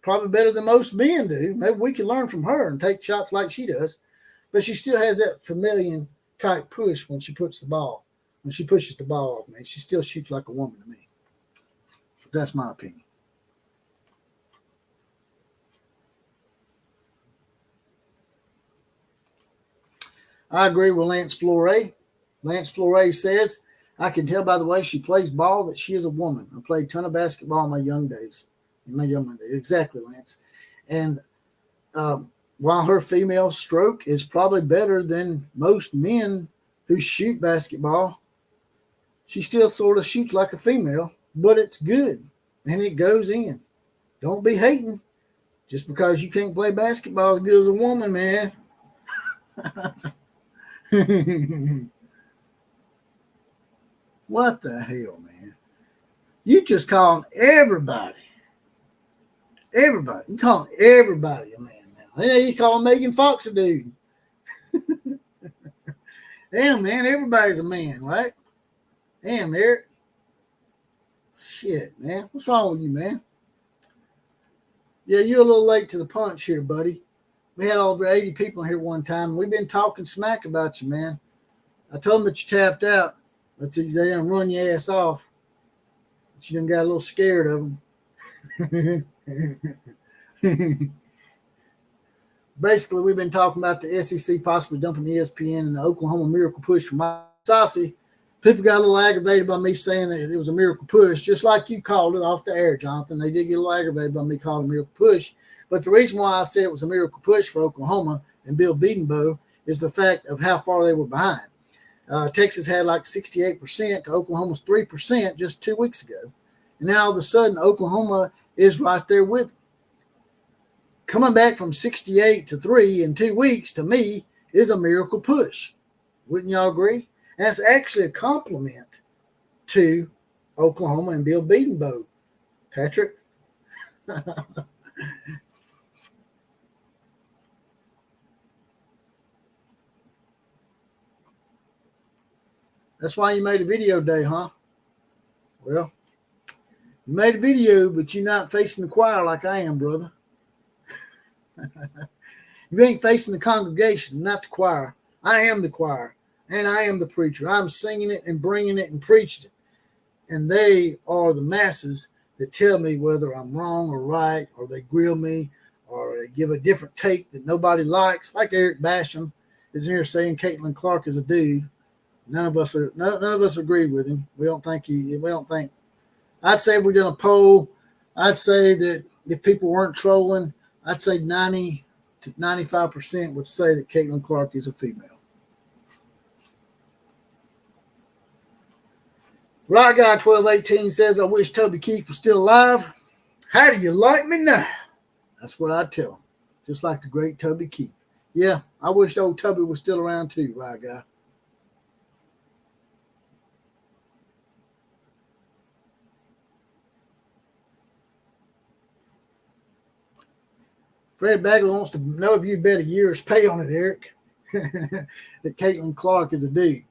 S1: probably better than most men do. Maybe we can learn from her and take shots like she does. But she still has that familiar type push when she pushes the ball off, man. She still shoots like a woman to me. That's my opinion. I agree with Lance Fleury. Lance Flores says, I can tell by the way she plays ball that she is a woman. I played a ton of basketball in my young days. Exactly, Lance. And while her female stroke is probably better than most men who shoot basketball, she still sort of shoots like a female, but it's good and it goes in. Don't be hating just because you can't play basketball as good as a woman, man. What the hell, man? You just calling everybody. Everybody. You calling everybody a man now. You calling Megan Fox a dude. Damn, man, everybody's a man, right? Damn, Eric. Shit, man. What's wrong with you, man? Yeah, you're a little late to the punch here, buddy. We had over 80 people here one time. We've been talking smack about you, man. I told them that you tapped out, but they didn't run your ass off. But you done got a little scared of them. Basically, we've been talking about the SEC possibly dumping ESPN and the Oklahoma miracle push from Fasusi. People got a little aggravated by me saying that it was a miracle push, just like you called it off the air, Jonathan. They did get a little aggravated by me calling it a miracle push. But the reason why I said it was a miracle push for Oklahoma and Bill Bedenbaugh is the fact of how far they were behind. Texas had like 68% to Oklahoma's 3% just 2 weeks ago. And now all of a sudden, Oklahoma is right there with them. Coming back from 68 to 3 in 2 weeks, to me, is a miracle push. Wouldn't y'all agree? And that's actually a compliment to Oklahoma and Bill Bedenbaugh. Patrick? That's why you made a video today, huh? Well, you made a video, but you're not facing the choir like I am, brother. You ain't facing the congregation, not the choir. I am the choir, and I am the preacher. I'm singing it and bringing it and preaching it. And they are the masses that tell me whether I'm wrong or right, or they grill me, or they give a different take that nobody likes. Like Eric Basham is here saying Caitlin Clark is a dude. None of us agree with him. We don't think. I'd say if we did a poll, I'd say that if people weren't trolling, I'd say 90 to 95% would say that Caitlin Clark is a female. Right Guy 1218 says, I wish Toby Keith was still alive. How do you like me now? That's what I tell him. Just like the great Toby Keith. Yeah, I wish old Toby was still around too, Right Guy. Fred Bagley wants to know if you bet a year's pay on it, Eric, that Caitlin Clark is a dude,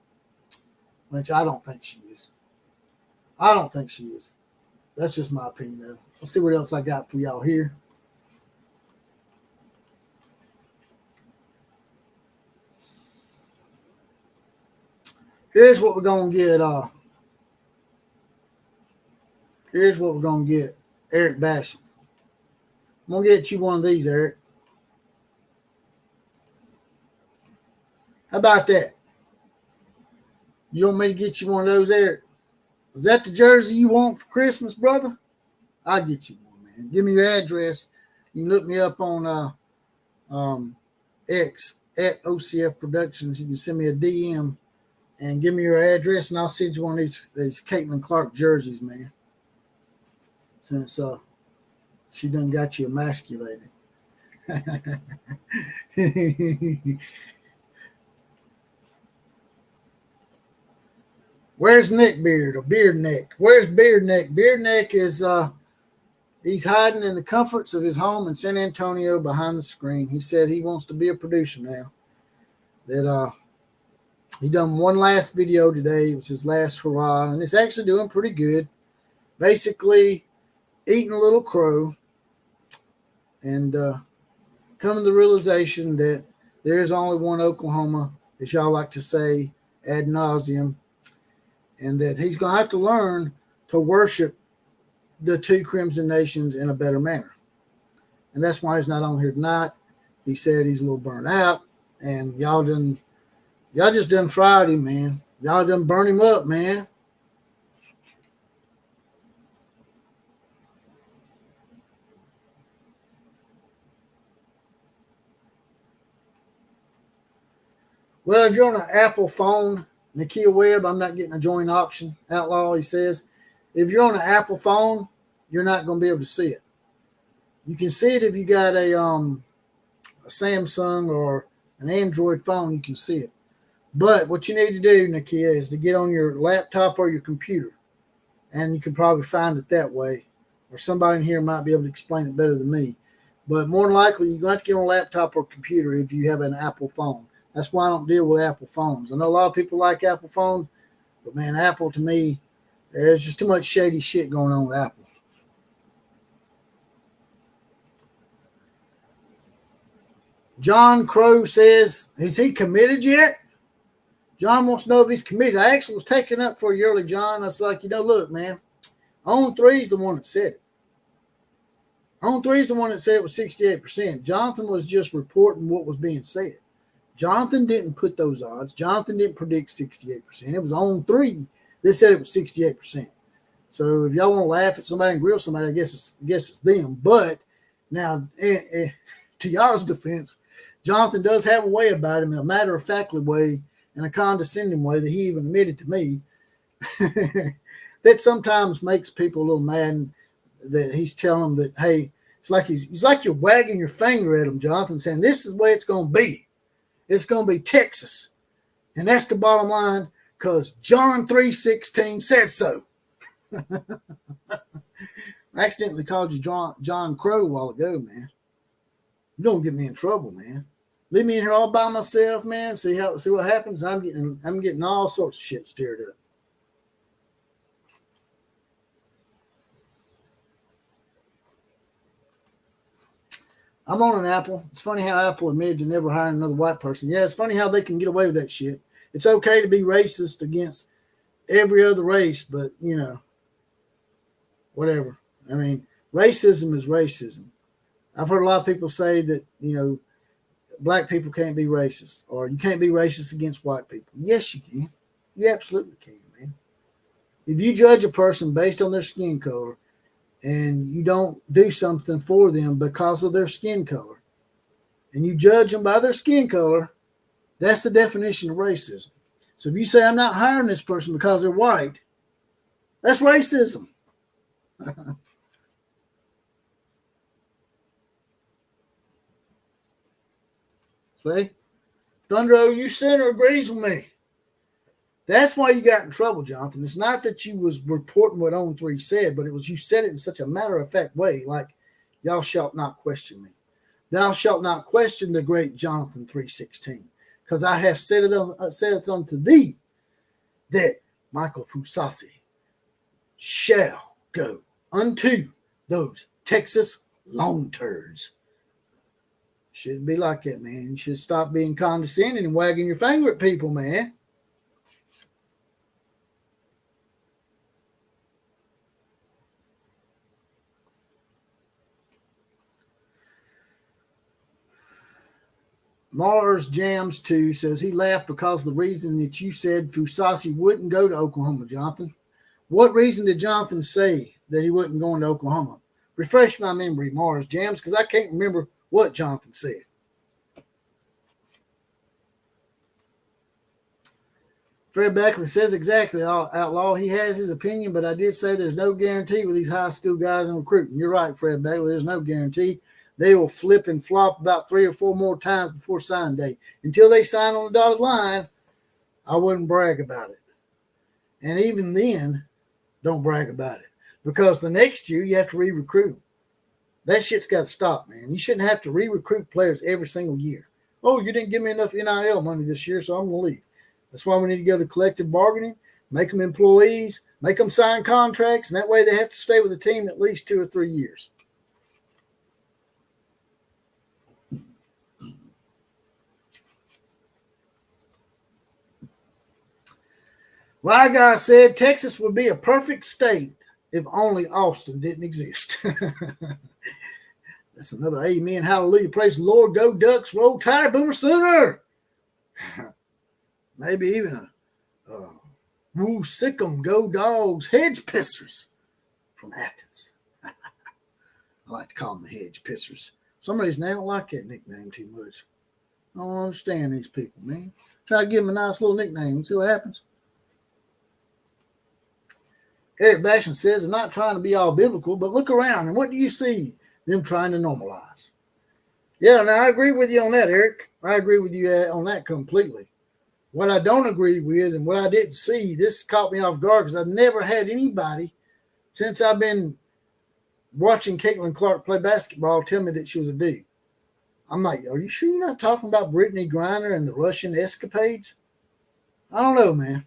S1: which I don't think she is. I don't think she is. That's just my opinion, though. Let's see what else I got for y'all here. Here's what we're going to get. Here's what we're going to get. Eric Basham. I'm going to get you one of these, Eric. How about that? You want me to get you one of those, Eric? Is that the jersey you want for Christmas, brother? I'll get you one, man. Give me your address. You can look me up on X at OCF Productions. You can send me a DM and give me your address, and I'll send you one of these Caitlin Clark jerseys, man. Since she done got you emasculated. Where's Neckbeard or Beard Neck? Where's Beard Neck? Beard Neck is he's hiding in the comforts of his home in San Antonio behind the screen. He said he wants to be a producer now. That he done one last video today. It was his last hurrah, and it's actually doing pretty good. Basically, eating a little crow and coming to the realization that there is only one Oklahoma, as y'all like to say ad nauseum, and that he's going to have to learn to worship the two Crimson Nations in a better manner. And that's why he's not on here tonight. He said he's a little burnt out, and y'all just done Friday, man. Y'all done burn him up, man. Well, if you're on an Apple phone, Nakia Webb, I'm not getting a join option. Outlaw, he says. If you're on an Apple phone, you're not going to be able to see it. You can see it if you got a Samsung or an Android phone, you can see it. But what you need to do, Nakia, is to get on your laptop or your computer. And you can probably find it that way. Or somebody in here might be able to explain it better than me. But more than likely, you're going to have to get on a laptop or computer if you have an Apple phone. That's why I don't deal with Apple phones. I know a lot of people like Apple phones, but man, Apple to me, there's just too much shady shit going on with Apple. John Crow says, is he committed yet? John wants to know if he's committed. I actually was taking up for you early, John. I was like, look, man, On 3 is the one that said it. On 3 is the one that said it was 68%. Jonathan was just reporting what was being said. Jonathan didn't put those odds. Jonathan didn't predict 68%. It was On 3 that said it was 68%. So if y'all want to laugh at somebody and grill somebody, I guess it's them. But now, to y'all's defense, Jonathan does have a way about him, in a matter-of-factly way, in a condescending way that he even admitted to me, that sometimes makes people a little mad. That he's telling them that, hey, it's like he's like you're wagging your finger at him, Jonathan, saying this is the way it's going to be. It's going to be Texas, and that's the bottom line because John 3:16 said so. I accidentally called you John Crow a while ago, man. You don't get me in trouble, man. Leave me in here all by myself, man. See what happens. I'm getting all sorts of shit stirred up. I'm on an Apple. It's funny how Apple admitted to never hiring another white person. Yeah, it's funny how they can get away with that shit. It's okay to be racist against every other race, but, whatever. I mean, racism is racism. I've heard a lot of people say that, black people can't be racist, or you can't be racist against white people. Yes, you can. You absolutely can, man. If you judge a person based on their skin color and you don't do something for them because of their skin color, and you judge them by their skin color, that's the definition of racism. So if you say, I'm not hiring this person because they're white, that's racism. See? Thunder, you Center agrees with me. That's why you got in trouble, Jonathan. It's not that you was reporting what On 3 said, but it was you said it in such a matter-of-fact way, like, y'all shalt not question me. Thou shalt not question the great Jonathan 3:16, because I have said it unto thee that Michael Fasusi shall go unto those Texas long turds. Shouldn't be like that, man. You should stop being condescending and wagging your finger at people, man. Mars Jams 2 says he laughed because of the reason that you said Fasusi wouldn't go to Oklahoma, Jonathan. What reason did Jonathan say that he wasn't going to Oklahoma? Refresh my memory, Mars Jams, because I can't remember what Jonathan said. Fred Beckley says exactly, Outlaw. He has his opinion, but I did say there's no guarantee with these high school guys in recruiting. You're right, Fred Beckley. There's no guarantee. They will flip and flop about 3 or 4 more times before signing day. Until they sign on the dotted line, I wouldn't brag about it. And even then, don't brag about it. Because the next year, you have to re-recruit them. That shit's got to stop, man. You shouldn't have to re-recruit players every single year. Oh, you didn't give me enough NIL money this year, so I'm going to leave. That's why we need to go to collective bargaining, make them employees, make them sign contracts, and that way they have to stay with the team at least 2 or 3 years. Like I said, Texas would be a perfect state if only Austin didn't exist. That's another amen. Hallelujah. Praise the Lord. Go Ducks. Roll Tide. Boomer Sooner. Maybe even Woo, sick 'em, go dogs, hedge pissers from Athens. I like to call them the hedge pissers. For some reason, they don't like that nickname too much. I don't understand these people, man. Try to give them a nice little nickname and see what happens. Eric Basham says, I'm not trying to be all biblical, but look around and what do you see them trying to normalize? Yeah, now I agree with you on that, Eric. I agree with you on that completely. What I don't agree with and what I didn't see, this caught me off guard because I've never had anybody since I've been watching Caitlin Clark play basketball tell me that she was a dude. I'm like, are you sure you're not talking about Brittany Griner and the Russian escapades? I don't know, man.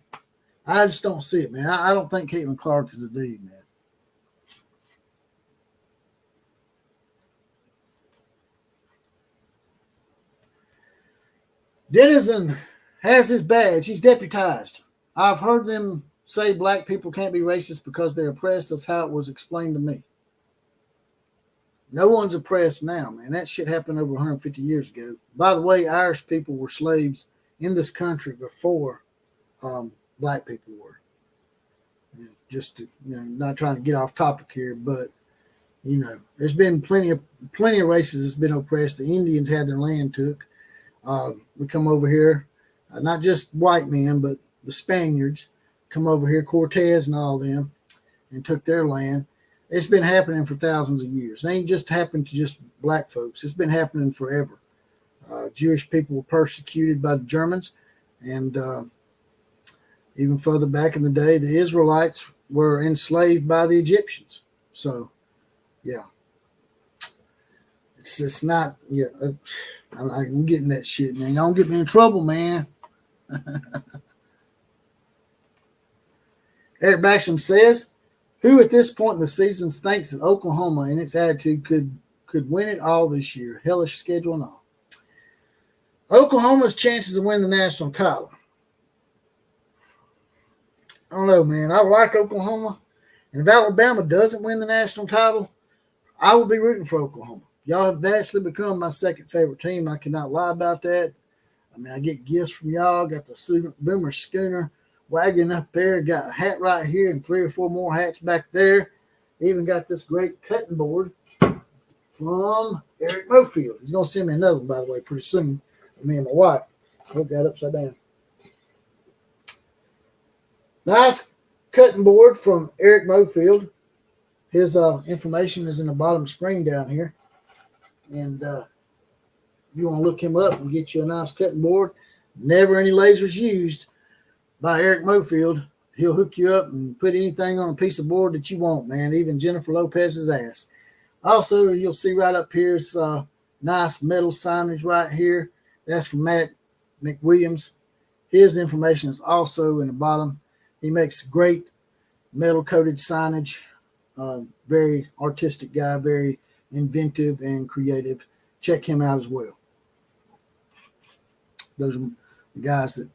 S1: I just don't see it, man. I don't think Caitlin Clark is a dude, man. Denizen has his badge. He's deputized. I've heard them say black people can't be racist because they're oppressed. That's how it was explained to me. No one's oppressed now, man. That shit happened over 150 years ago. By the way, Irish people were slaves in this country before black people were. Just to, not trying to get off topic here, but there's been plenty of races that's been oppressed. The Indians had their land took. We come over here, not just white men, but the Spaniards come over here, Cortez and all them, and took their land. It's been happening for thousands of years. It ain't just happened to just black folks. It's been happening forever. Jewish people were persecuted by the Germans, and even further back in the day, the Israelites were enslaved by the Egyptians. So, yeah. It's just not, I'm getting that shit, man. Don't get me in trouble, man. Eric Basham says, who at this point in the season thinks that Oklahoma and its attitude could win it all this year? Hellish schedule and all. Oklahoma's chances of winning the national title. I don't know, man. I like Oklahoma. And if Alabama doesn't win the national title, I will be rooting for Oklahoma. Y'all have vastly become my second favorite team. I cannot lie about that. I mean, I get gifts from y'all. Got the Boomer Schooner wagon up there. Got a hat right here and 3 or 4 more hats back there. Even got this great cutting board from Eric Mofield. He's going to send me another one, by the way, pretty soon. Me and my wife. Look that upside down. Nice cutting board from Eric Mofield. His information is in the bottom screen down here. And if you want to look him up and get you a nice cutting board, never any lasers used by Eric Mofield. He'll hook you up and put anything on a piece of board that you want, man, even Jennifer Lopez's ass. Also, you'll see right up here, it's nice metal signage right here. That's from Matt McWilliams. His information is also in the bottom. He makes great metal-coated signage. Very artistic guy, very inventive and creative. Check him out as well. Those are the guys that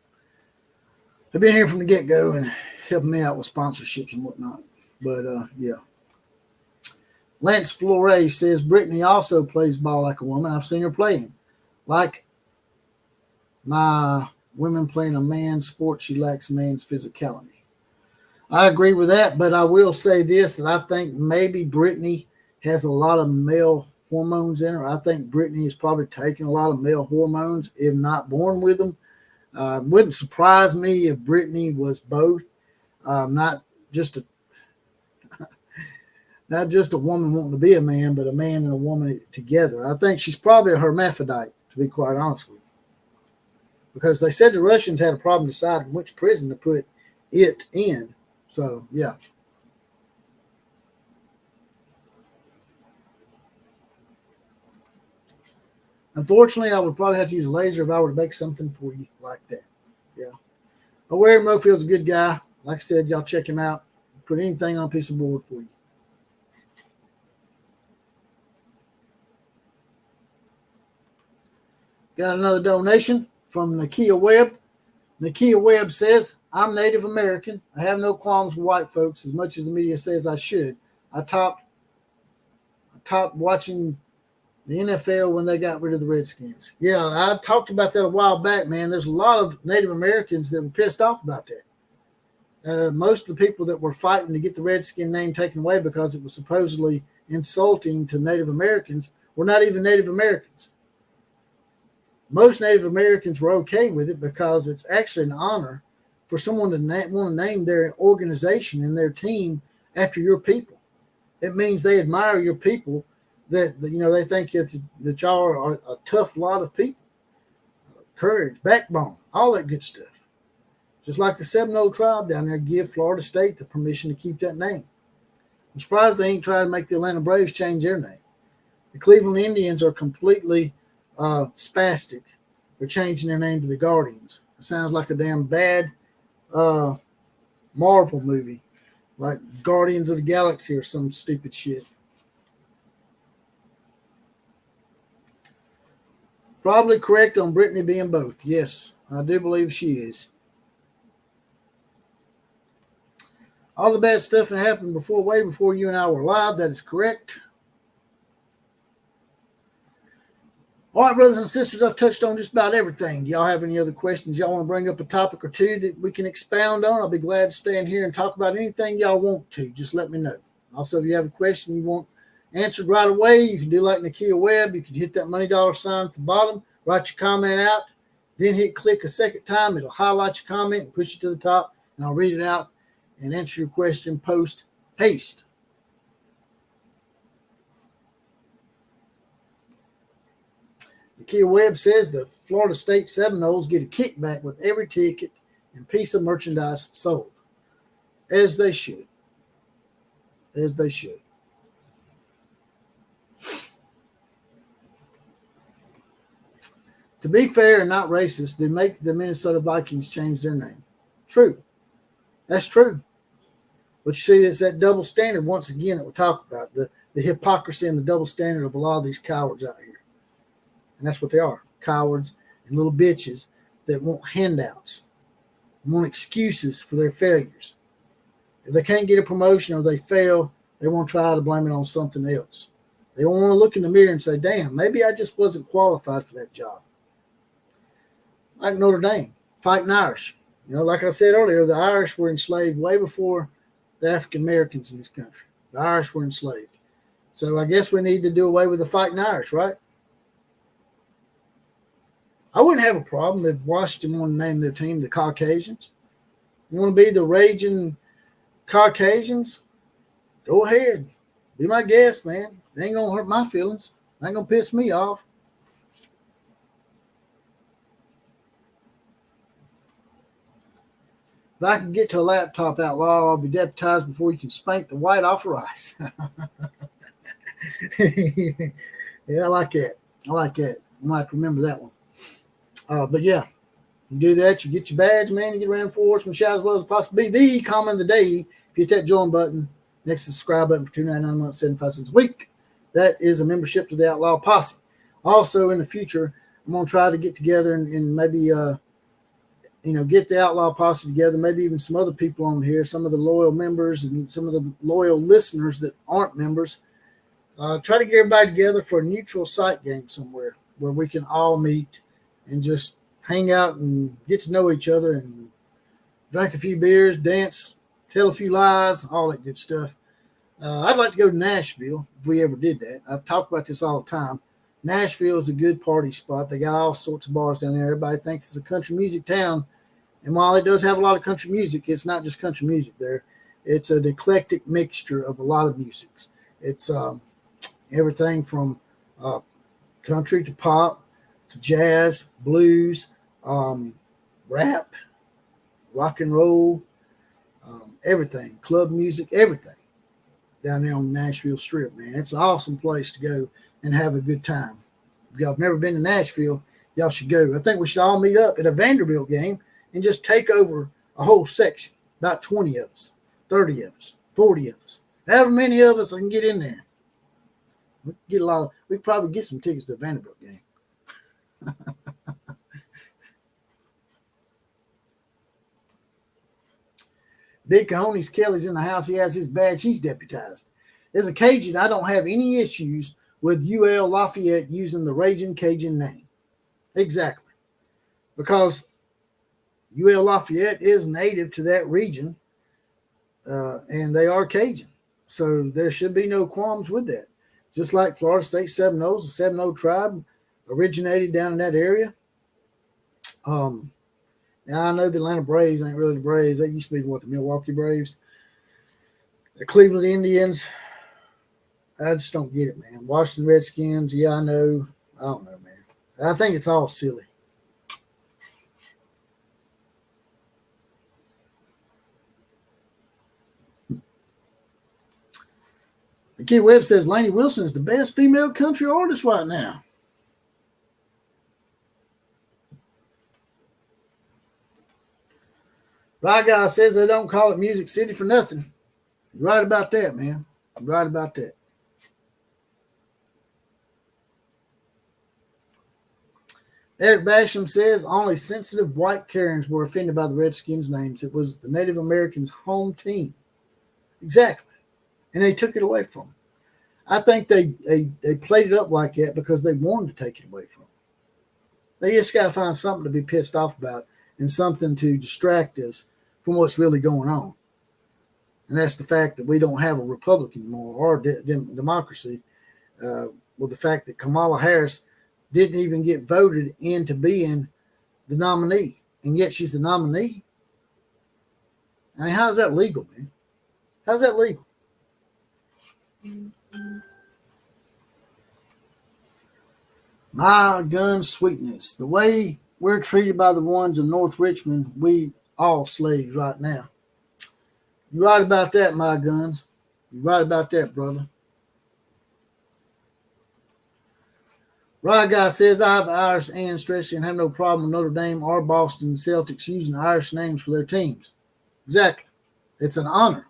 S1: have been here from the get-go and helping me out with sponsorships and whatnot. But, yeah. Lance Flores says, Brittany also plays ball like a woman. I've seen her playing. Like my women playing a man's sport, she lacks man's physicality. I agree with that, but I will say this, that I think maybe Brittany has a lot of male hormones in her. I think Brittany is probably taking a lot of male hormones, if not born with them. Wouldn't surprise me if Brittany was both, not just a woman wanting to be a man, but a man and a woman together. I think she's probably a hermaphrodite, to be quite honest with you. Because they said the Russians had a problem deciding which prison to put it in. So, yeah. Unfortunately, I would probably have to use a laser if I were to make something for you like that. Yeah. But Eric Mofield's a good guy. Like I said, y'all check him out. Put anything on a piece of board for you. Got another donation from Nakia Webb. Nakia Webb says, I'm Native American. I have no qualms with white folks as much as the media says I should. I topped watching the NFL when they got rid of the Redskins. Yeah, I talked about that a while back, man. There's a lot of Native Americans that were pissed off about that. Most of the people that were fighting to get the Redskin name taken away because it was supposedly insulting to Native Americans were not even Native Americans. Most Native Americans were okay with it because it's actually an honor for someone to want to name their organization and their team after your people. It means they admire your people, that they think that y'all are a tough lot of people. Courage, backbone, all that good stuff. Just like the Seminole tribe down there give Florida State the permission to keep that name. I'm surprised they ain't tried to make the Atlanta Braves change their name. The Cleveland Indians are completely spastic. They're changing their name to the Guardians. It sounds like a damn bad Marvel movie, like Guardians of the Galaxy or some stupid shit. Probably correct on Brittany being both. Yes, I do believe she is. All the bad stuff that happened way before you and I were live. That is correct. All right, brothers and sisters, I've touched on just about everything. Do y'all have any other questions? Y'all want to bring up a topic or two that we can expound on? I'll be glad to stay in here and talk about anything y'all want to. Just let me know. Also, if you have a question you want answered right away, you can do like Nakia Webb. You can hit that money dollar sign at the bottom, write your comment out, then hit click a second time. It'll highlight your comment and push it to the top, and I'll read it out and answer your question post haste. Nakia Webb says the Florida State Seminoles get a kickback with every ticket and piece of merchandise sold. As they should. As they should. To be fair and not racist, they make the Minnesota Vikings change their name. True. That's true. But you see, it's that double standard once again that we're talking about, the hypocrisy and the double standard of a lot of these cowards out here. And that's what they are, cowards and little bitches that want handouts, want excuses for their failures. If they can't get a promotion or they fail, they want to try to blame it on something else. They don't want to look in the mirror and say, damn, maybe I just wasn't qualified for that job. Like Notre Dame, fighting Irish. Like I said earlier, the Irish were enslaved way before the African Americans in this country. The Irish were enslaved. So I guess we need to do away with the fighting Irish, right? I wouldn't have a problem if Washington wanted to name their team the Caucasians. You want to be the raging Caucasians? Go ahead. Be my guest, man. It ain't going to hurt my feelings. It ain't going to piss me off. If I can get to a laptop, outlaw, I'll be deputized before you can spank the white off of rice. Yeah, I like that. I might remember that one. But yeah, you do that, you get your badge, man, you get around force and shout as well as possible. Be the comment of the day. If you hit that join button, next subscribe button for $2.99 a month, 75 cents a week. That is a membership to the Outlaw Posse. Also, in the future, I'm going to try to get together and maybe get the Outlaw Posse together, maybe even some other people on here, some of the loyal members and some of the loyal listeners that aren't members. Try to get everybody together for a neutral site game somewhere where we can all meet and just hang out and get to know each other and drink a few beers, dance, tell a few lies, all that good stuff. I'd like to go to Nashville if we ever did that. I've talked about this all the time. Nashville is a good party spot. They got all sorts of bars down there. Everybody thinks it's a country music town. And while it does have a lot of country music, it's not just country music there. It's an eclectic mixture of a lot of musics. It's everything from country to pop to jazz, blues, rap, rock and roll, everything, club music, everything down there on the Nashville Strip, man. It's an awesome place to go and have a good time. If y'all have never been to Nashville, y'all should go. I think we should all meet up at a Vanderbilt game and just take over a whole section, about 20 of us, 30 of us, 40 of us, however many of us can get in there. We could probably get some tickets to the Vanderbilt game. Big Cojones Kelly's in the house. He has his badge. He's deputized. As a Cajun, I don't have any issues with UL Lafayette using the Raging Cajun name. Exactly. Because UL Lafayette is native to that region. and they are Cajun. So there should be no qualms with that. Just like Florida State Seminoles, the Seminole tribe originated down in that area. Now I know the Atlanta Braves ain't really the Braves. They used to be the Milwaukee Braves. The Cleveland Indians, I just don't get it, man. Washington Redskins, yeah, I know. I don't know, man. I think it's all silly. Kid Webb says Lainey Wilson is the best female country artist right now. Right Guy says they don't call it Music City for nothing. You're right about that, man. You're right about that. Eric Basham says only sensitive white Karens were offended by the Redskins' names. It was the Native Americans' home team. Exactly. And they took it away from them. I think they played it up like that because they wanted to take it away from them. They just got to find something to be pissed off about and something to distract us from what's really going on. And that's the fact that we don't have a republic anymore or democracy. With the fact that Kamala Harris didn't even get voted into being the nominee, and yet she's the nominee. I mean, how's that legal, man? How's that legal? My gun sweetness. The way we're treated by the ones in North Richmond, we all slaves right now. You're right about that, my guns. You're right about that, brother. Right Guy says, I have Irish ancestry and have no problem with Notre Dame or Boston Celtics using Irish names for their teams. Exactly. It's an honor.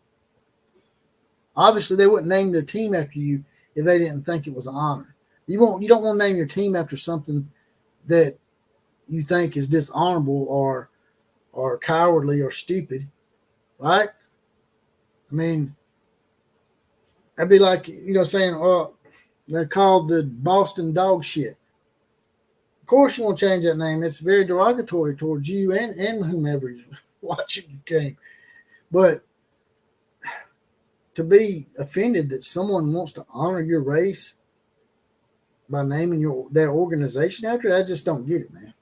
S1: Obviously, they wouldn't name their team after you if they didn't think it was an honor. You don't want to name your team after something that you think is dishonorable or cowardly or stupid, right? I mean, that'd be like, saying, oh, they're called the Boston dog shit. Of course you want to change that name. It's very derogatory towards you and whomever is watching the game. But to be offended that someone wants to honor your race by naming their organization after it, I just don't get it, man.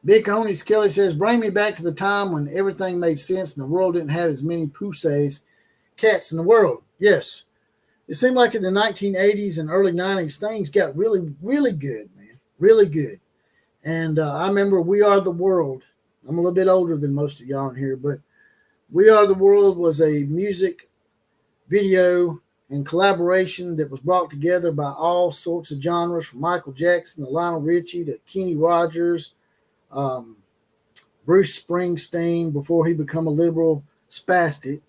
S1: Big Honey's Kelly says, bring me back to the time when everything made sense and the world didn't have as many pussies cats in the world. Yes. It seemed like in the 1980s and early 90s, things got really, really good, man. Really good. And I remember We Are the World. I'm a little bit older than most of y'all in here, but We Are the World was a music video and collaboration that was brought together by all sorts of genres, from Michael Jackson to Lionel Richie to Kenny Rogers, Bruce Springsteen before he became a liberal spastic.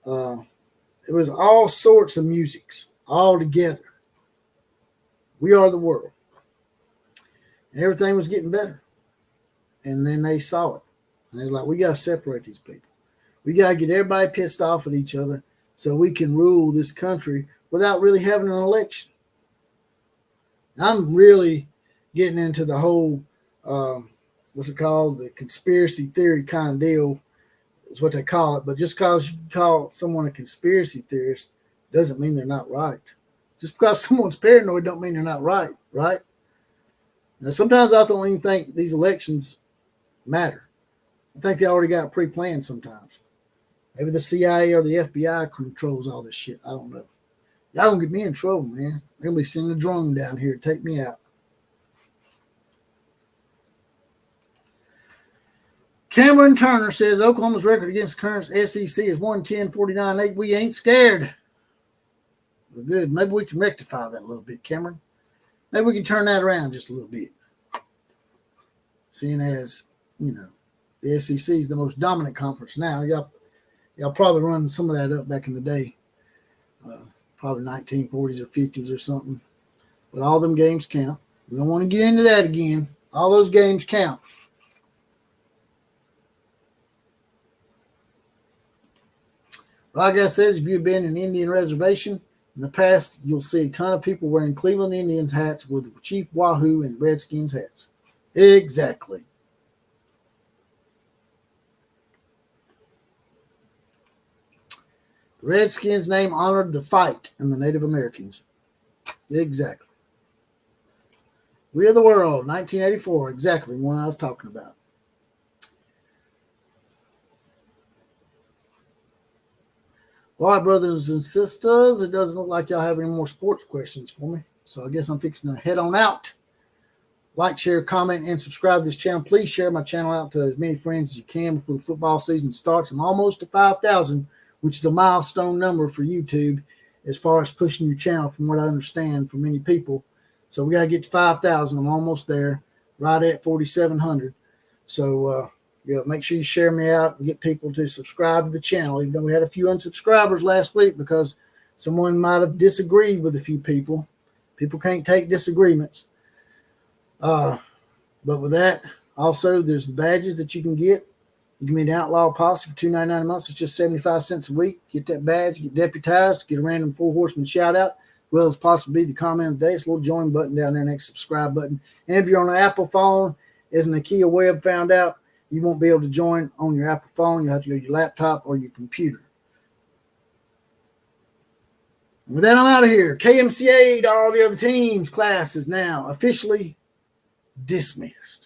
S1: It was all sorts of musics all together. We Are the World. And everything was getting better. And then they saw it. And they're like, we got to separate these people. We got to get everybody pissed off at each other so we can rule this country without really having an election. I'm really getting into the whole, what's it called? The conspiracy theory kind of deal is what they call it. But just because you call someone a conspiracy theorist doesn't mean they're not right. Just because someone's paranoid don't mean they're not right, right? Now, sometimes I don't even think these elections matter. I think they already got it pre-planned sometimes. Maybe the CIA or the FBI controls all this shit. I don't know. Y'all don't get me in trouble, man. They're going to be sending a drone down here to take me out. Cameron Turner says Oklahoma's record against the current SEC is 110-49-8. We ain't scared. We're good. Maybe we can rectify that a little bit, Cameron. Maybe we can turn that around just a little bit. Seeing as, the SEC is the most dominant conference now. Y'all probably run some of that up back in the day. Probably 1940s or 50s or something. But all them games count. We don't want to get into that again. All those games count. Like I says, if you've been in an Indian reservation in the past, you'll see a ton of people wearing Cleveland Indians hats with Chief Wahoo and Redskins hats. Exactly. Redskins' name honored the fight and the Native Americans. Exactly. We Are the World, 1984. Exactly the one I was talking about. All right, brothers and sisters, it doesn't look like y'all have any more sports questions for me. So I guess I'm fixing to head on out. Like, share, comment, and subscribe to this channel. Please share my channel out to as many friends as you can before the football season starts. I'm almost to 5,000, which is a milestone number for YouTube as far as pushing your channel from what I understand from many people. So we got to get to 5,000. I'm almost there, right at 4,700. So, make sure you share me out and get people to subscribe to the channel, even though we had a few unsubscribers last week because someone might have disagreed with a few people. People can't take disagreements. But with that, also, there's the badges that you can get. You can be an Outlaw Posse for $2.99 a month. It's just 75 cents a week. Get that badge, get deputized, get a random Four Horseman shout-out, as well as possibly the comment of the day. It's a little join button down there next to the subscribe button. And if you're on an Apple phone, as Nakia Webb found out, you won't be able to join on your Apple phone. You'll have to go to your laptop or your computer. With that, I'm out of here. KMCA to all the other teams. Class is now officially dismissed.